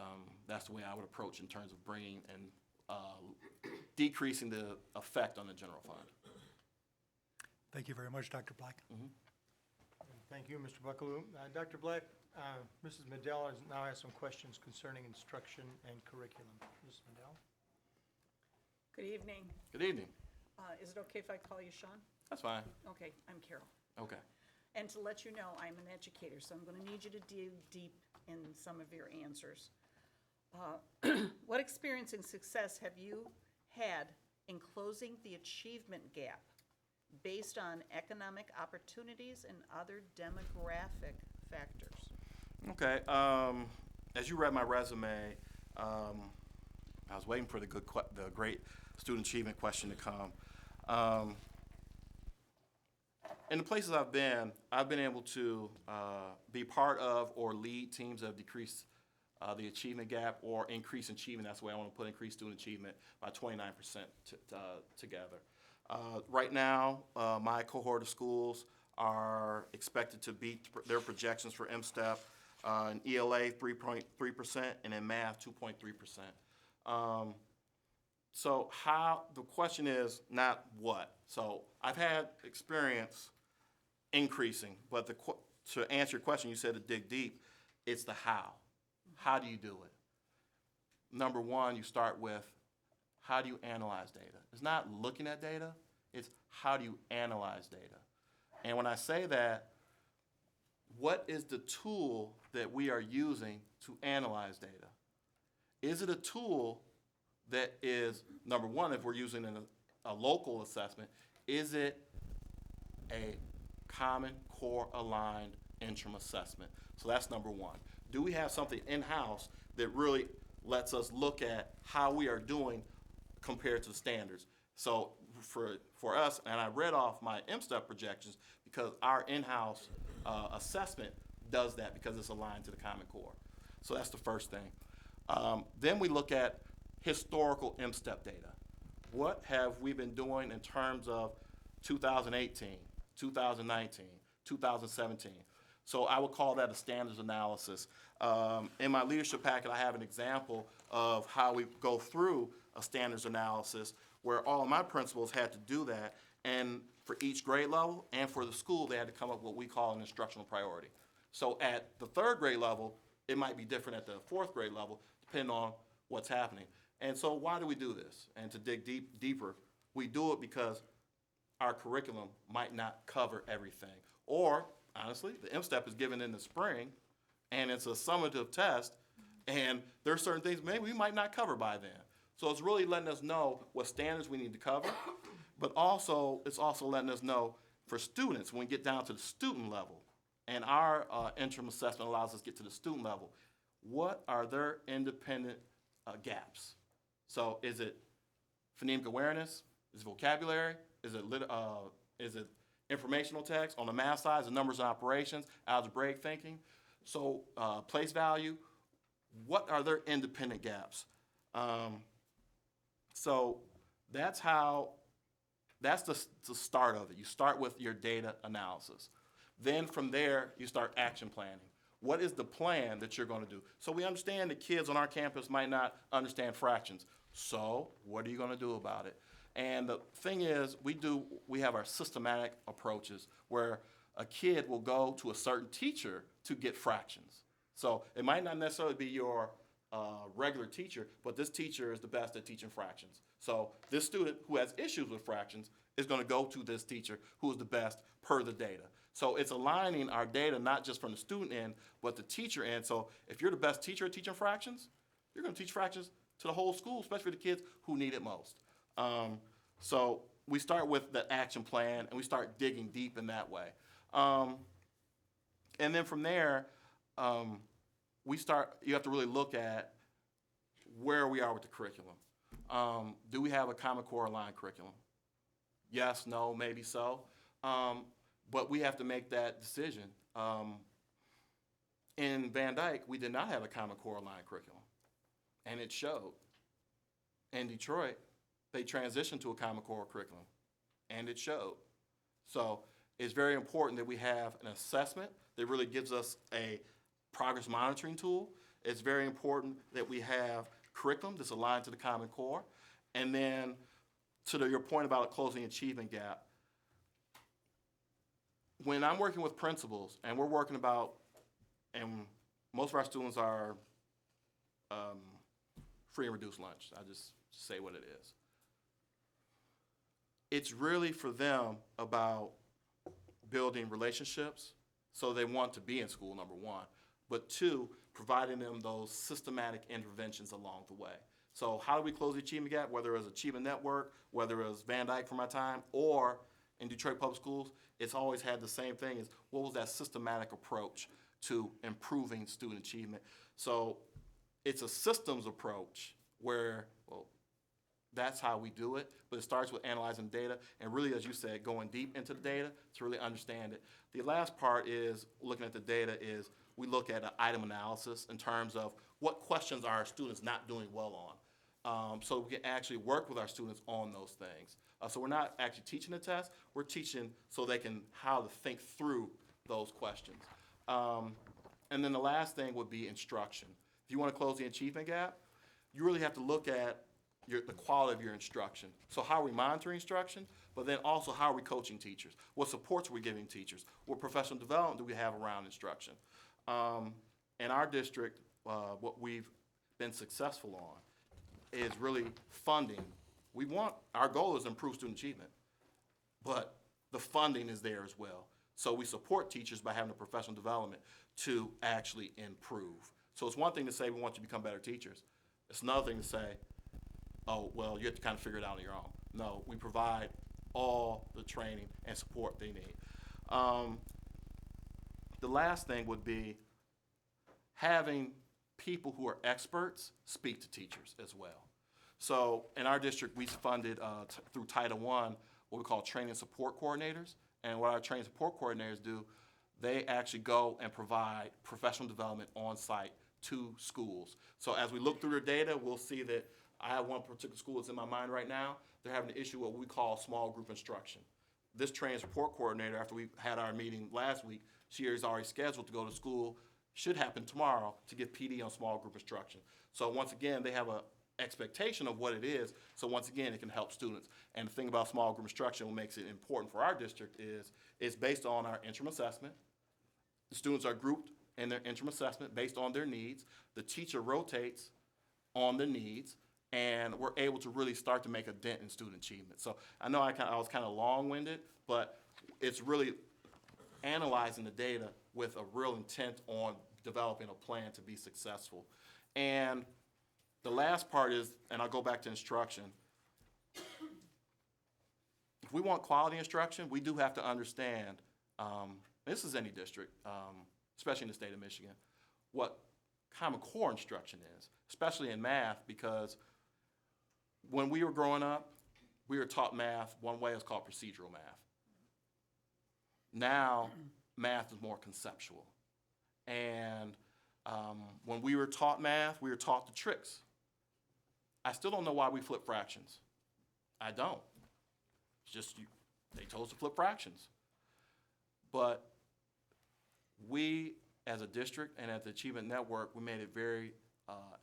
that's the way I would approach in terms of bringing and decreasing the effect on the general fund. Thank you very much, Dr. Black. Thank you, Mr. Buckaloo. Dr. Black, Mrs. Medell now has some questions concerning instruction and curriculum. Mrs. Medell? Good evening. Good evening. Is it okay if I call you Shawn? That's fine. Okay, I'm Carol. Okay. And to let you know, I'm an educator, so I'm going to need you to dig deep in some of your answers. What experience and success have you had in closing the achievement gap based on economic opportunities and other demographic factors? Okay. As you read my resume, I was waiting for the great student achievement question to come. In the places I've been able to be part of or lead teams that have decreased the achievement gap or increase achievement. That's the way I want to put increased student achievement by 29% together. Right now, my cohort of schools are expected to beat their projections for MSTEP in ELA 3.3% and in math 2.3%. So the question is not what. So I've had experience increasing, but to answer your question, you said to dig deep, it's the how. How do you do it? Number one, you start with how do you analyze data? It's not looking at data, it's how do you analyze data? And when I say that, what is the tool that we are using to analyze data? Is it a tool that is, number one, if we're using a local assessment, is it a Common Core aligned interim assessment? So that's number one. Do we have something in-house that really lets us look at how we are doing compared to the standards? So for us, and I read off my MSTEP projections because our in-house assessment does that because it's aligned to the Common Core. So that's the first thing. Then we look at historical MSTEP data. What have we been doing in terms of 2018, 2019, 2017? So I would call that a standards analysis. In my leadership packet, I have an example of how we go through a standards analysis where all of my principals had to do that, And for each grade level and for the school, they had to come up with what we call an instructional priority. So at the third grade level, it might be different at the fourth grade level, depending on what's happening. And so why do we do this? And to dig deeper, we do it because our curriculum might not cover everything. Or, honestly, the M-STEP is given in the spring, and it's a summative test, and there are certain things maybe we might not cover by then. So it's really letting us know what standards we need to cover, but also it's also letting us know for students, when we get down to the student level, and our interim assessment allows us to get to the student level, what are their independent gaps? So is it phonemic awareness? Is it vocabulary? Is it informational text? On the math side, is it numbers and operations, algebraic thinking? So place value, what are their independent gaps? So that's the start of it. You start with your data analysis. Then from there, you start action planning. What is the plan that you're going to do? So we understand that kids on our campus might not understand fractions. So what are you going to do about it? And the thing is, we have our systematic approaches where a kid will go to a certain teacher to get fractions. So it might not necessarily be your regular teacher, but this teacher is the best at teaching fractions. So this student who has issues with fractions is going to go to this teacher who is the best per the data. So it's aligning our data not just from the student end, but the teacher end. So if you're the best teacher at teaching fractions, you're going to teach fractions to the whole school, especially the kids who need it most. So we start with the action plan, and we start digging deep in that way. And then from there, you have to really look at where we are with the curriculum. Do we have a Common Core aligned curriculum? Yes, no, maybe so. But we have to make that decision. In Van Dyke, we did not have a Common Core aligned curriculum, and it showed. In Detroit, they transitioned to a Common Core curriculum, and it showed. So it's very important that we have an assessment that really gives us a progress monitoring tool. It's very important that we have curriculum that's aligned to the Common Core. And then to your point about closing the achievement gap, when I'm working with principals and we're working about, and most of our students are free and reduced lunch, I just say what it is. It's really for them about building relationships, so they want to be in school, number one, but two, providing them those systematic interventions along the way. So how do we close the achievement gap, whether it's Achievement Network, whether it's Van Dyke for my time, or in Detroit Public Schools, it's always had the same thing, is what was that systematic approach to improving student achievement? So it's a systems approach where, well, that's how we do it, but it starts with analyzing data and really, as you said, going deep into the data to really understand it. The last part is, looking at the data, is we look at an item analysis in terms of what questions are our students not doing well on. So we can actually work with our students on those things. So we're not actually teaching the test, we're teaching so they can how to think through those questions. And then the last thing would be instruction. If you want to close the achievement gap, you really have to look at the quality of your instruction. So how are we monitoring instruction, but then also how are we coaching teachers? What supports are we giving teachers? What professional development do we have around instruction? In our district, what we've been successful on is really funding. Our goal is to improve student achievement, but the funding is there as well. So we support teachers by having a professional development to actually improve. So it's one thing to say we want you to become better teachers. It's another thing to say, oh, well, you have to kind of figure it out on your own. No, we provide all the training and support they need. The last thing would be having people who are experts speak to teachers as well. So in our district, we funded through Title I what we call training support coordinators. And what our training support coordinators do, they actually go and provide professional development on site to schools. So as we look through their data, we'll see that I have one particular school that's in my mind right now. They're having an issue with what we call small group instruction. This training support coordinator, after we had our meeting last week, she is already scheduled to go to school, should happen tomorrow, to give PD on small group instruction. So once again, they have expectation of what it is. So once again, it can help students. And the thing about small group instruction, what makes it important for our district is it's based on our interim assessment. The students are grouped in their interim assessment based on their needs. The teacher rotates on the needs, and we're able to really start to make a dent in student achievement. So I know I was kind of long-winded, but it's really analyzing the data with a real intent on developing a plan to be successful. And the last part is, and I'll go back to instruction. If we want quality instruction, we do have to understand, this is any district, especially in the state of Michigan, what Common Core instruction is, especially in math, because when we were growing up, we were taught math one way. It's called procedural math. Now, math is more conceptual. And when we were taught math, we were taught the tricks. I still don't know why we flip fractions. I don't. It's just they told us to flip fractions. But we, as a district and at the Achievement Network, we made it very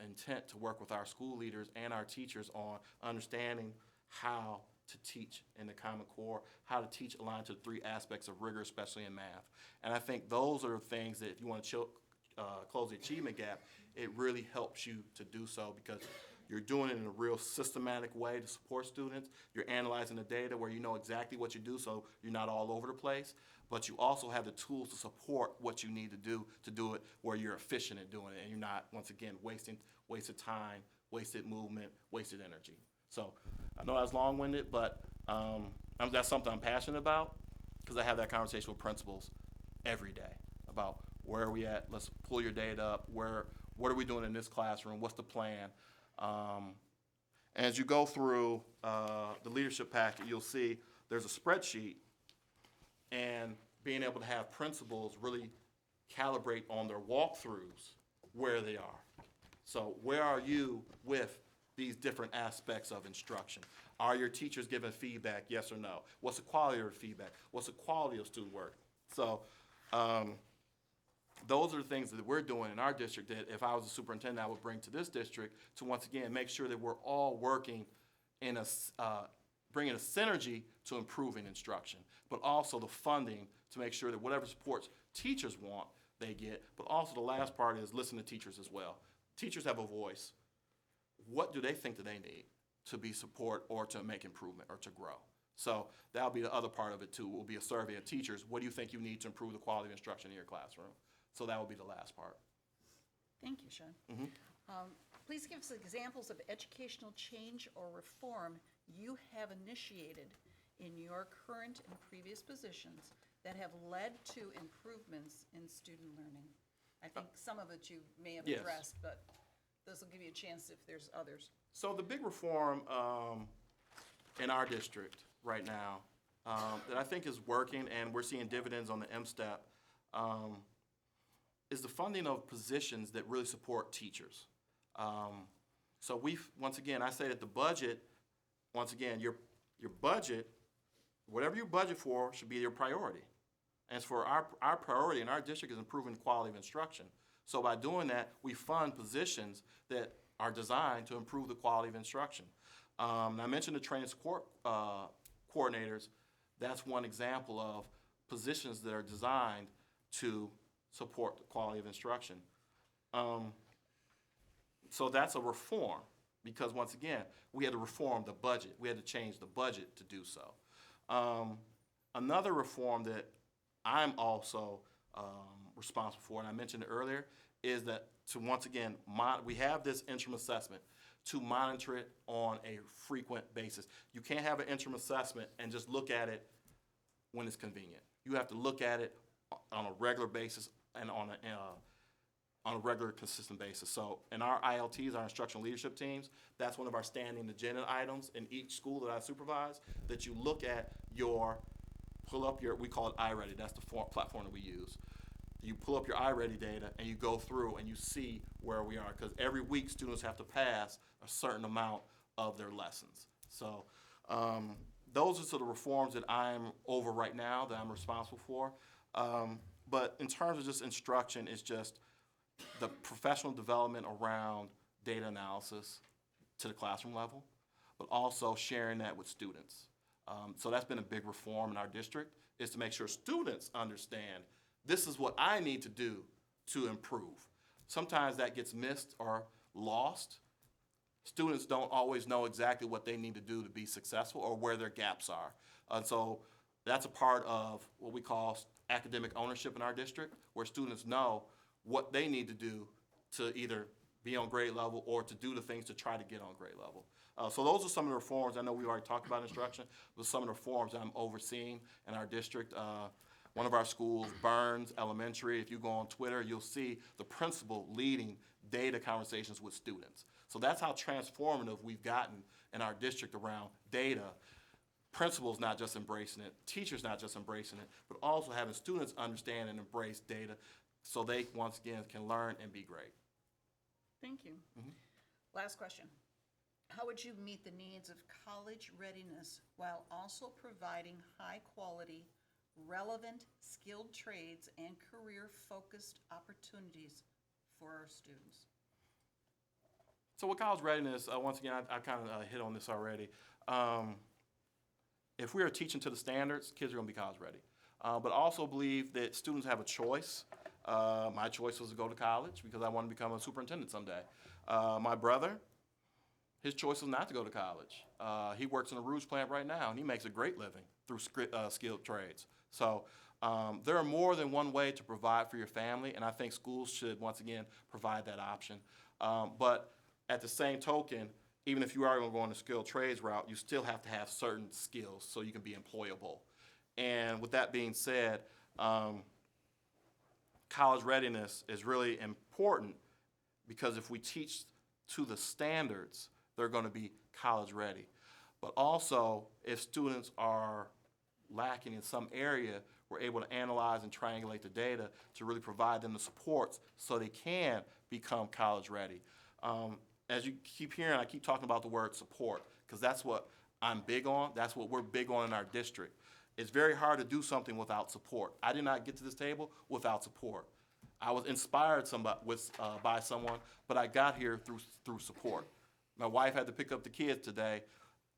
intent to work with our school leaders and our teachers on understanding how to teach in the Common Core, how to teach aligned to the three aspects of rigor, especially in math. And I think those are things that if you want to close the achievement gap, it really helps you to do so, because you're doing it in a real systematic way to support students. You're analyzing the data where you know exactly what you do, so you're not all over the place. But you also have the tools to support what you need to do it where you're efficient at doing it, and you're not, once again, wasted time, wasted movement, wasted energy. So I know that's long-winded, but that's something I'm passionate about, because I have that conversation with principals every day about where are we at, let's pull your data up, what are we doing in this classroom, what's the plan? And as you go through the leadership packet, you'll see there's a spreadsheet, and being able to have principals really calibrate on their walkthroughs where they are. So where are you with these different aspects of instruction? Are your teachers giving feedback, yes or no? What's the quality of the feedback? What's the quality of student work? So those are the things that we're doing in our district that if I was a superintendent, I would bring to this district to, once again, make sure that we're all working in bringing a synergy to improving instruction, but also the funding to make sure that whatever supports teachers want, they get. But also the last part is listen to teachers as well. Teachers have a voice. What do they think that they need to be support or to make improvement or to grow? So that'll be the other part of it too. Will be a survey of teachers. What do you think you need to improve the quality of instruction in your classroom? So that will be the last part. Thank you, Shawn. Please give us examples of educational change or reform you have initiated in your current and previous positions that have led to improvements in student learning. I think some of it you may have Yes. addressed, but this will give you a chance if there's others. So the big reform in our district right now that I think is working, and we're seeing dividends on the M-STEP, is the funding of positions that really support teachers. So once again, I say that the budget, once again, your budget, whatever you budget for should be your priority. And it's for our priority in our district is improving the quality of instruction. So by doing that, we fund positions that are designed to improve the quality of instruction. I mentioned the training support coordinators. That's one example of positions that are designed to support the quality of instruction. So that's a reform, because once again, we had to reform the budget. We had to change the budget to do so. Another reform that I'm also responsible for, and I mentioned it earlier, is that to once again, we have this interim assessment to monitor it on a frequent basis. You can't have an interim assessment and just look at it when it's convenient. You have to look at it on a regular basis and on a regular, consistent basis. So in our ILTs, our instructional leadership teams, that's one of our standing agenda items in each school that I supervise, that you look at we call it iReady, that's the platform that we use. You pull up your iReady data and you go through and you see where we are, because every week students have to pass a certain amount of their lessons. So those are sort of reforms that I'm over right now, that I'm responsible for. But in terms of just instruction, it's just the professional development around data analysis, to the classroom level, but also sharing that with students. So that's been a big reform in our district, is to make sure students understand this is what I need to do to improve. Sometimes that gets missed or lost. Students don't always know exactly what they need to do to be successful or where their gaps are. And so that's a part of what we call academic ownership in our district, where students know what they need to do to either be on grade level or to do the things to try to get on grade level. So those are some of the reforms. I know we already talked about instruction, but some of the reforms that I'm overseeing in our district. One of our schools, Burns Elementary, if you go on Twitter, you'll see the principal leading data conversations with students. So that's how transformative we've gotten in our district around data. Principals not just embracing it, teachers not just embracing it, but also having students understand and embrace data so they, once again, can learn and be great. Thank you. Last question. How would you meet the needs of college readiness while also providing high-quality, relevant, skilled trades and career-focused opportunities for our students? So with college readiness, once again, I kind of hit on this already. If we are teaching to the standards, kids are going to be college ready. But also believe that students have a choice. My choice was to go to college because I wanted to become a superintendent someday. My brother, his choice was not to go to college. He works in a rouge plant right now, and he makes a great living through skilled trades. So there are more than one way to provide for your family, and I think schools should, once again, provide that option. But at the same token, even if you are going to go on the skilled trades route, you still have to have certain skills so you can be employable. And with that being said, college readiness is really important because if we teach to the standards, they're going to be college ready. But also, if students are lacking in some area, we're able to analyze and triangulate the data to really provide them the supports so they can become college ready. As you keep hearing, I keep talking about the word support because that's what I'm big on. That's what we're big on in our district. It's very hard to do something without support. I did not get to this table without support. I was inspired by someone, but I got here through support. My wife had to pick up the kids today.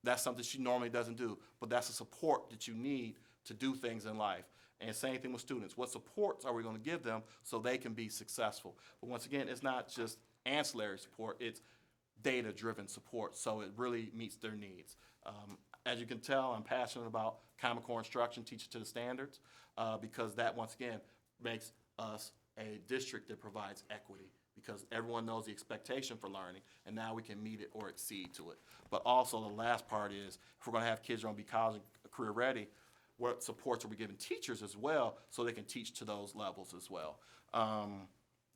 That's something she normally doesn't do, but that's the support that you need to do things in life. And same thing with students. What supports are we going to give them so they can be successful? But once again, it's not just ancillary support, it's data-driven support, so it really meets their needs. As you can tell, I'm passionate about Common Core instruction, teach it to the standards, because that, once again, makes us a district that provides equity, because everyone knows the expectation for learning, and now we can meet it or exceed to it. But also the last part is, if we're going to have kids who are going to be college and career ready, what supports are we giving teachers as well so they can teach to those levels as well?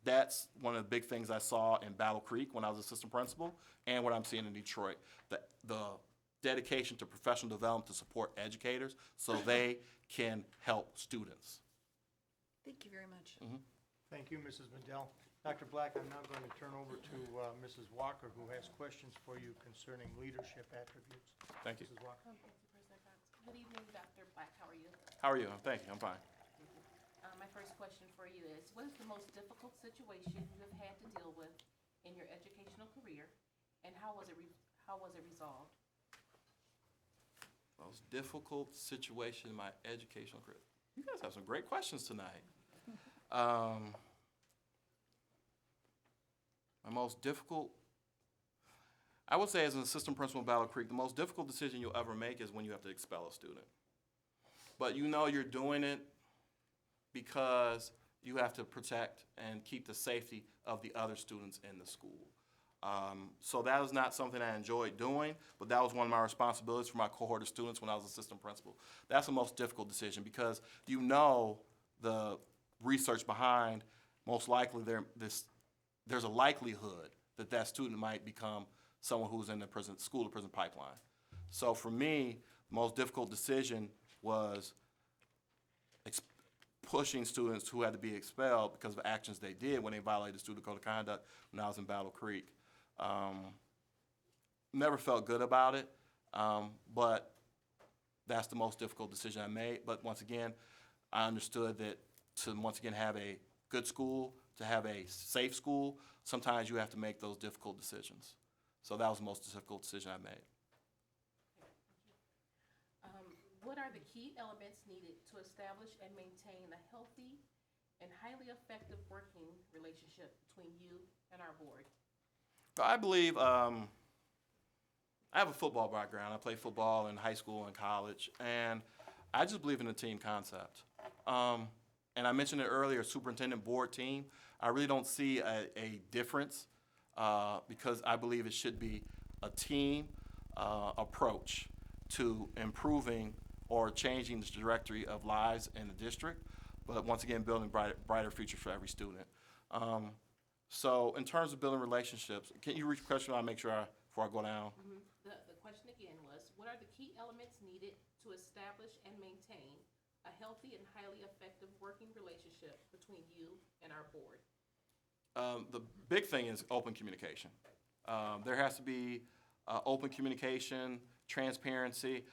That's one of the big things I saw in Battle Creek when I was assistant principal and what I'm seeing in Detroit. The dedication to professional development to support educators so they can help students. Thank you very much. Thank you, Mrs. Medell. Dr. Black, I'm now going to turn over to Mrs. Walker, who has questions for you concerning leadership attributes. Thank you. Mrs. Walker. Thank you, President Cox. Good evening, Dr. Black. How are you? How are you? Thank you. I'm fine. My first question for you is, what is the most difficult situation you have had to deal with in your educational career, and how was it resolved? Most difficult situation in my educational career. You guys have some great questions tonight. My most difficult, I would say as an assistant principal in Battle Creek, the most difficult decision you'll ever make is when you have to expel a student. But you know you're doing it because you have to protect and keep the safety of the other students in the school. So that is not something I enjoyed doing, but that was one of my responsibilities for my cohort of students when I was assistant principal. That's the most difficult decision because you know the research behind, most likely there's a likelihood that that student might become someone who's in the school to prison pipeline. So for me, the most difficult decision was pushing students who had to be expelled because of actions they did when they violated student code of conduct when I was in Battle Creek. Never felt good about it, but that's the most difficult decision I made. But once again, I understood that to once again have a good school, to have a safe school, sometimes you have to make those difficult decisions. So that was the most difficult decision I made. What are the key elements needed to establish and maintain a healthy and highly effective working relationship between you and our board? So I believe I have a football background. I played football in high school and college, and I just believe in the team concept. And I mentioned it earlier, superintendent board team. I really don't see a difference because I believe it should be a team approach to improving or changing the trajectory of lives in the district, but once again, building brighter future for every student. So in terms of building relationships, can you read the question? I'll make sure before I go down. The question again was, what are the key elements needed to establish and maintain a healthy and highly effective working relationship between you and our board? The big thing is open communication. There has to be open communication, transparency.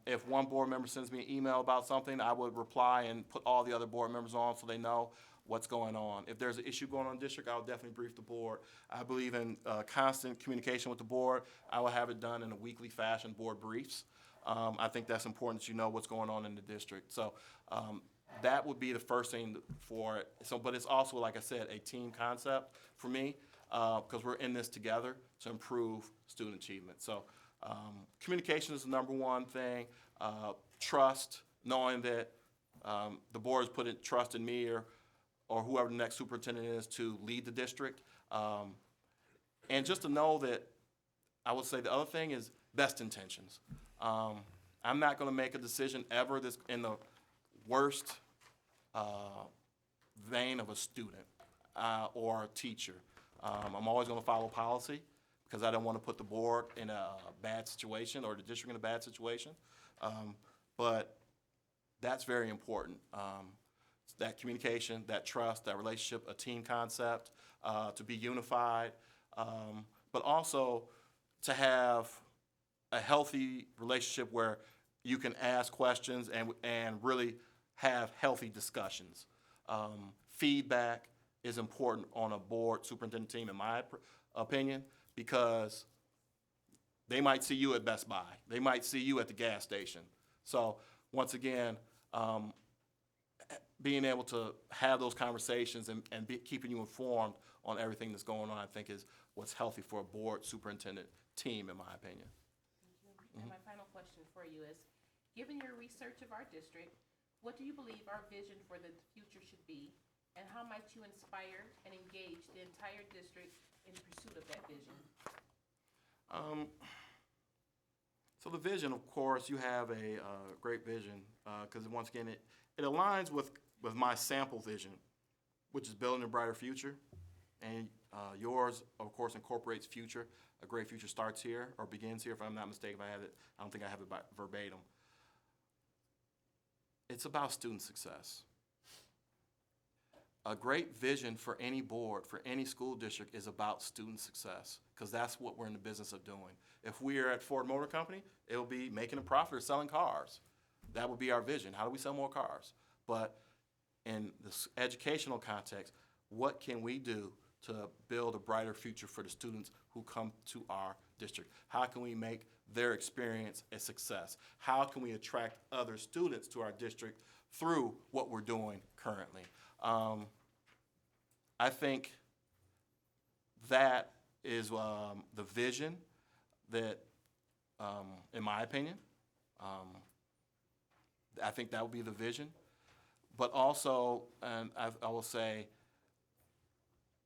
If one board member sends me an email about something, I would reply and put all the other board members on so they know what's going on. If there's an issue going on in the district, I'll definitely brief the board. I believe in constant communication with the board. I will have it done in a weekly fashion, board briefs. I think that's important that you know what's going on in the district. So that would be the first thing for it. So, but it's also, like I said, a team concept for me because we're in this together to improve student achievement. So communication is the number one thing. Trust, knowing that the board has put trust in me or whoever the next superintendent is to lead the district. And just to know that, I would say the other thing is best intentions. I'm not going to make a decision ever that's in the worst vein of a student or a teacher. I'm always going to follow policy because I don't want to put the board in a bad situation or the district in a bad situation. But that's very important. That communication, that trust, that relationship, a team concept, to be unified, but also to have a healthy relationship where you can ask questions and really have healthy discussions. Feedback is important on a board superintendent team, in my opinion, because they might see you at Best Buy. They might see you at the gas station. So once again, being able to have those conversations and keeping you informed on everything that's going on, I think is what's healthy for a board superintendent team, in my opinion. And my final question for you is, given your research of our district, what do you believe our vision for the future should be, and how might you inspire and engage the entire district in pursuit of that vision? So the vision, of course, you have a great vision because once again, it aligns with my sample vision, which is building a brighter future, and yours, of course, incorporates future. A great future starts here or begins here, if I'm not mistaken. If I have it, I don't think I have it verbatim. It's about student success. A great vision for any board, for any school district, is about student success because that's what we're in the business of doing. If we are at Ford Motor Company, it'll be making a profit or selling cars. That would be our vision. How do we sell more cars? But in this educational context, what can we do to build a brighter future for the students who come to our district? How can we make their experience a success? How can we attract other students to our district through what we're doing currently? I think that is the vision that, in my opinion, I think that would be the vision. But also, and I will say,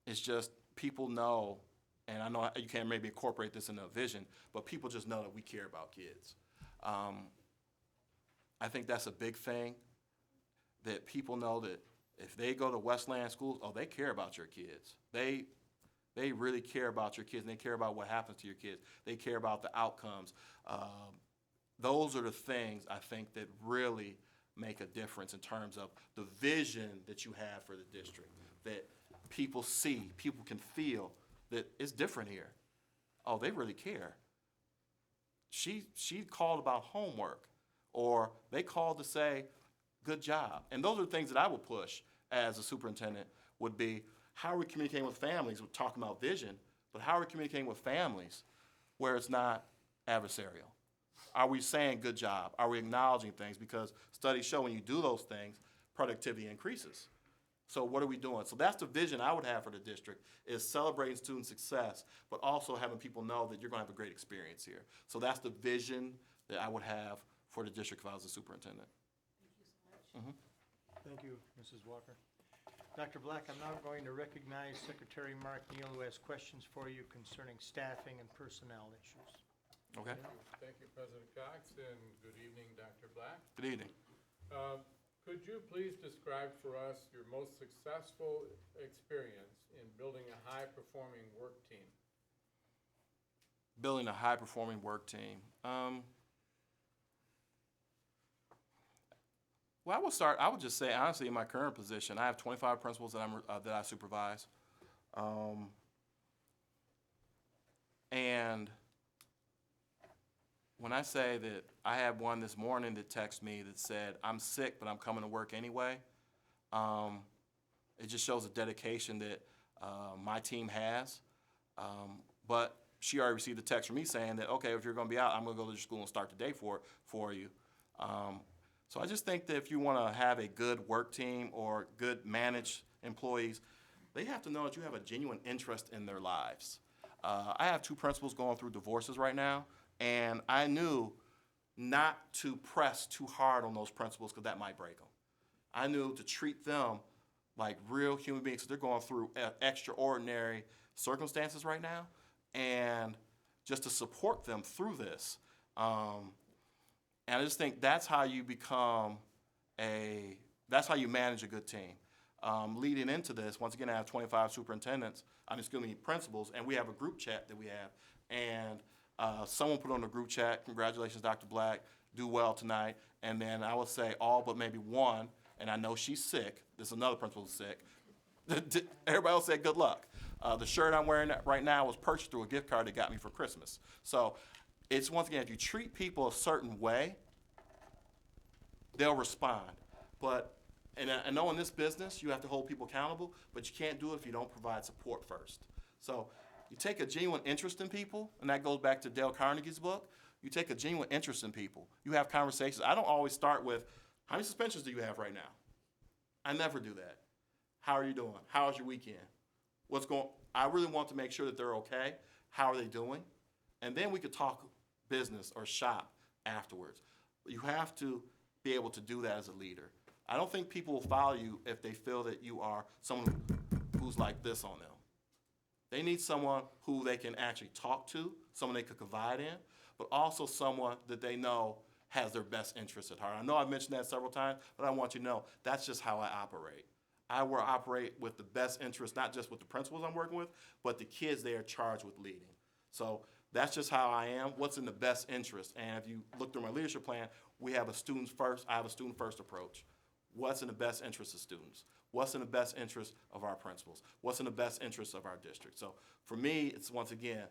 it's just people know, and I know you can't maybe incorporate this in a vision, but people just know that we care about kids. I think that's a big thing, that people know that if they go to Westland schools, oh, they care about your kids. They really care about your kids, and they care about what happens to your kids. They care about the outcomes. Those are the things, I think, that really make a difference in terms of the vision that you have for the district, that people see, people can feel that it's different here. Oh, they really care. She called about homework, or they called to say, good job. And those are the things that I would push as a superintendent would be, how are we communicating with families? We're talking about vision, but how are we communicating with families where it's not adversarial? Are we saying good job? Are we acknowledging things? Because studies show when you do those things, productivity increases. So what are we doing? So that's the vision I would have for the district, is celebrating student success, but also having people know that you're going to have a great experience here. So that's the vision that I would have for the district if I was the superintendent. Thank you, Mrs. Walker. Dr. Black, I'm now going to recognize Secretary Mark Neal, who has questions for you concerning staffing and personnel issues. Okay? Thank you, President Cox, and good evening, Dr. Black. Good evening. Could you please describe for us your most successful experience in building a high-performing work team? Building a high-performing work team. Well, I would just say, honestly, in my current position, I have 25 principals that I supervise. And when I say that I had one this morning that texted me that said, I'm sick, but I'm coming to work anyway, it just shows the dedication that my team has. But she already received a text from me saying that, okay, if you're going to be out, I'm going to go to your school and start the day for you. So I just think that if you want to have a good work team or good managed employees, they have to know that you have a genuine interest in their lives. I have 2 principals going through divorces right now, and I knew not to press too hard on those principals because that might break them. I knew to treat them like real human beings because they're going through extraordinary circumstances right now, and just to support them through this. And I just think that's how you that's how you manage a good team. Leading into this, once again, I have 25 principals, and we have a group chat that we have. And someone put on the group chat, congratulations, Dr. Black, do well tonight. And then I would say all but maybe one, and I know she's sick. There's another principal who's sick. Everybody else said good luck. The shirt I'm wearing right now was purchased through a gift card they got me for Christmas. So it's, once again, if you treat people a certain way, they'll respond. But, and I know in this business, you have to hold people accountable, but you can't do it if you don't provide support first. So you take a genuine interest in people, and that goes back to Dale Carnegie's book. You take a genuine interest in people. You have conversations. I don't always start with, how many suspensions do you have right now? I never do that. How are you doing? How was your weekend? I really want to make sure that they're okay. How are they doing? And then we could talk business or shop afterwards. You have to be able to do that as a leader. I don't think people will follow you if they feel that you are someone who's like this on them. They need someone who they can actually talk to, someone they could confide in, but also someone that they know has their best interests at heart. I know I've mentioned that several times, but I want you to know that's just how I operate. I will operate with the best interest, not just with the principals I'm working with, but the kids they are charged with leading. So that's just how I am, what's in the best interest. And if you look through my leadership plan, I have a student first approach. What's in the best interest of students? What's in the best interest of our principals? What's in the best interest of our district? So for me, it's, once again,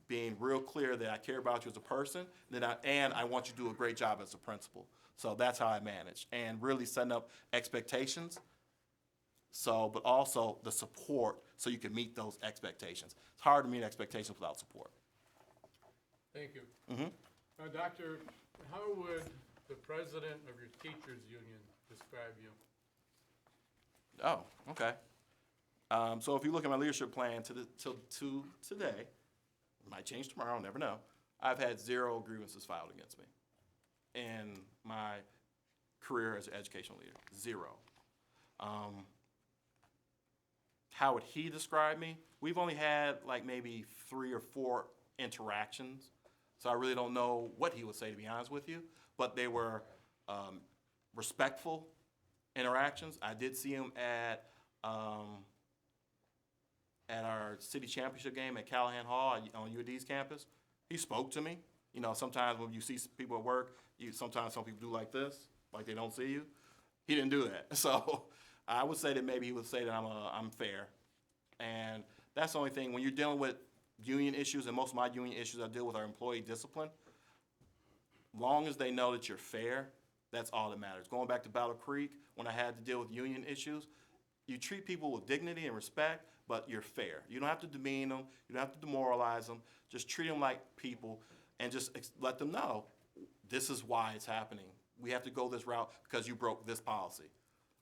being real clear that I care about you as a person, and I want you to do a great job as a principal. So that's how I manage, and really setting up expectations. So, but also the support so you can meet those expectations. It's hard to meet expectations without support. Thank you. Now, Doctor, how would the president of your teachers union describe you? Oh, okay. So if you look at my leadership plan to today, it might change tomorrow, never know. I've had 0 grievances filed against me in my career as an educational leader. 0. How would he describe me? We've only had like maybe 3 or 4 interactions, so I really don't know what he would say, to be honest with you, but they were respectful interactions. I did see him at our city championship game at Callahan Hall on UAD's campus. He spoke to me. You know, sometimes when you see people at work, sometimes some people do like this, like they don't see you. He didn't do that. So I would say that maybe he would say that I'm fair. And that's the only thing. When you're dealing with union issues, and most of my union issues I deal with are employee discipline, long as they know that you're fair, that's all that matters. Going back to Battle Creek, when I had to deal with union issues, you treat people with dignity and respect, but you're fair. You don't have to demean them. You don't have to demoralize them. Just treat them like people and just let them know this is why it's happening. We have to go this route because you broke this policy.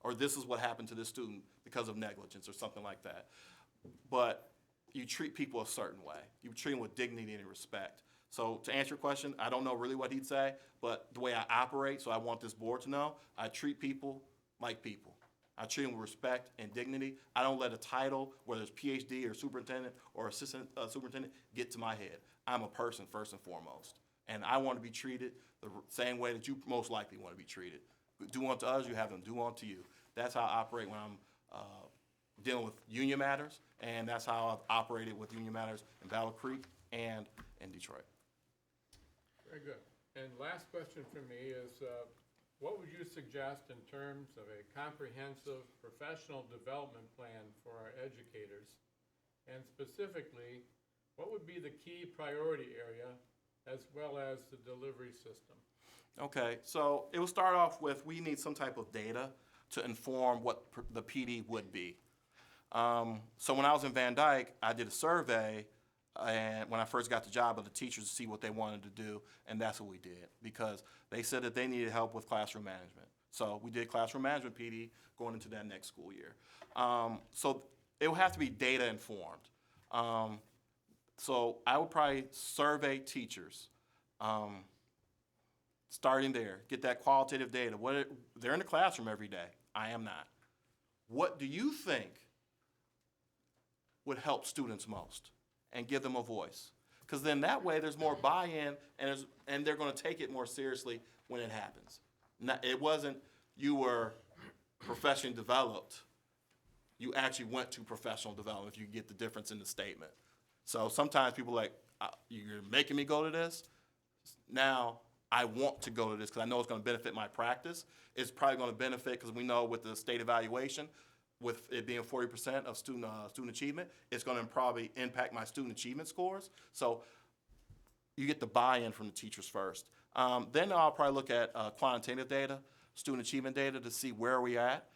Or this is what happened to this student because of negligence or something like that. But you treat people a certain way. You treat them with dignity and respect. So to answer your question, I don't know really what he'd say, but the way I operate, so I want this board to know, I treat people like people. I treat them with respect and dignity. I don't let a title, whether it's Ph.D. or superintendent or assistant superintendent, get to my head. I'm a person first and foremost. And I want to be treated the same way that you most likely want to be treated. Do unto others, you have them do unto you. That's how I operate when I'm dealing with union matters, and that's how I've operated with union matters in Battle Creek and in Detroit. Very good. And last question for me is, what would you suggest in terms of a comprehensive professional development plan for our educators? And specifically, what would be the key priority area as well as the delivery system? Okay, so it will start off with we need some type of data to inform what the PD would be. So when I was in Van Dyke, I did a survey and when I first got the job of the teachers to see what they wanted to do, and that's what we did because they said that they needed help with classroom management. So we did classroom management PD going into that next school year. So it will have to be data informed. So I would probably survey teachers, starting there, get that qualitative data. They're in the classroom every day. I am not. What do you think would help students most? And give them a voice. Because then that way there's more buy-in and they're going to take it more seriously when it happens. It wasn't you were professionally developed. You actually went to professional development if you get the difference in the statement. So sometimes people are like, you're making me go to this? Now I want to go to this because I know it's going to benefit my practice. It's probably going to benefit because we know with the state evaluation, with it being 40% of student achievement, it's going to probably impact my student achievement scores. So you get the buy-in from the teachers first. Then I'll probably look at quantitative data, student achievement data to see where are we at.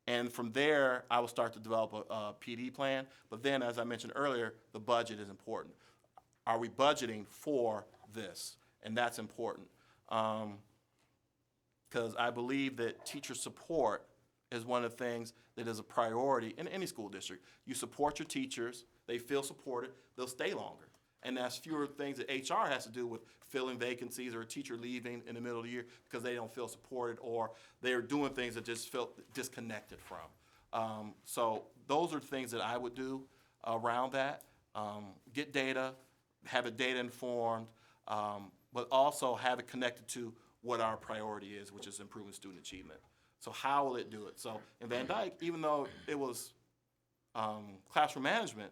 And from there, I will start to develop a PD plan. But then, as I mentioned earlier, the budget is important. Are we budgeting for this? And that's important. Because I believe that teacher support is one of the things that is a priority in any school district. You support your teachers, they feel supported, they'll stay longer. And that's fewer things that HR has to do with filling vacancies or a teacher leaving in the middle of the year because they don't feel supported or they're doing things that just feel disconnected from. So those are things that I would do around that. Get data, have it data informed, but also have it connected to what our priority is, which is improving student achievement. So how will it do it? So in Van Dyke, even though it was classroom management,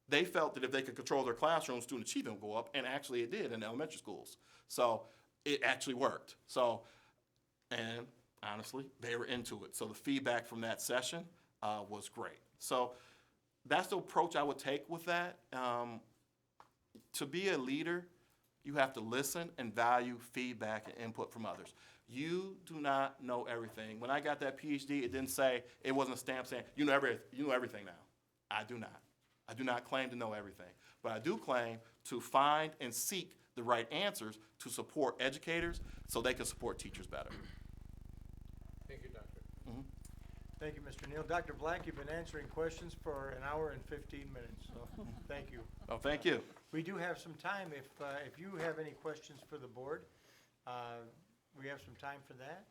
they felt that if they could control their classroom, student achievement would go up, and actually it did in elementary schools. So it actually worked. So, and honestly, they were into it. So the feedback from that session was great. So that's the approach I would take with that. To be a leader, you have to listen and value feedback and input from others. You do not know everything. When I got that Ph.D., it didn't say, it wasn't a stamp saying, you know everything now. I do not. I do not claim to know everything. But I do claim to find and seek the right answers to support educators so they can support teachers better. Thank you, Doctor. Mm-hmm. Thank you, Mr. Neal. Dr. Black, you've been answering questions for an hour and 15 minutes, so thank you. Oh, thank you. We do have some time. If you have any questions for the board, we have some time for that.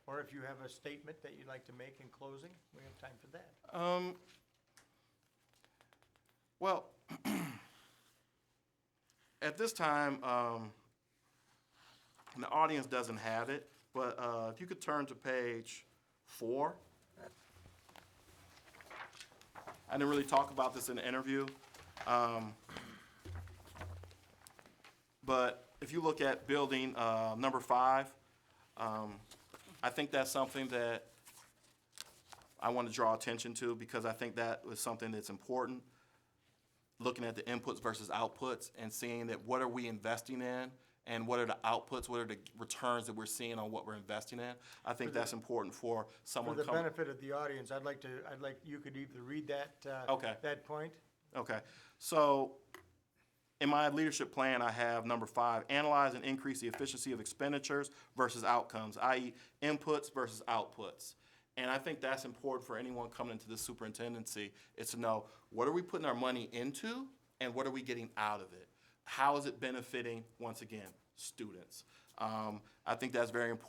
Or if you have a statement that you'd like to make in closing, we have time for that. Well, at this time, and the audience doesn't have it, but if you could turn to page 4. I didn't really talk about this in the interview, but if you look at building number 5, I think that's something that I want to draw attention to because I think that was something that's important. Looking at the inputs versus outputs and seeing that what are we investing in and what are the outputs, what are the returns that we're seeing on what we're investing in. I think that's important for For someone the coming. benefit of the audience, I'd like you could either read that, Okay. that point. Okay, so in my leadership plan, I have number 5, analyze and increase the efficiency of expenditures versus outcomes, i.e. inputs versus outputs. And I think that's important for anyone coming into the superintendency, is to know, what are we putting our money into and what are we getting out of it? How is it benefiting, once again, students? I think that's very important.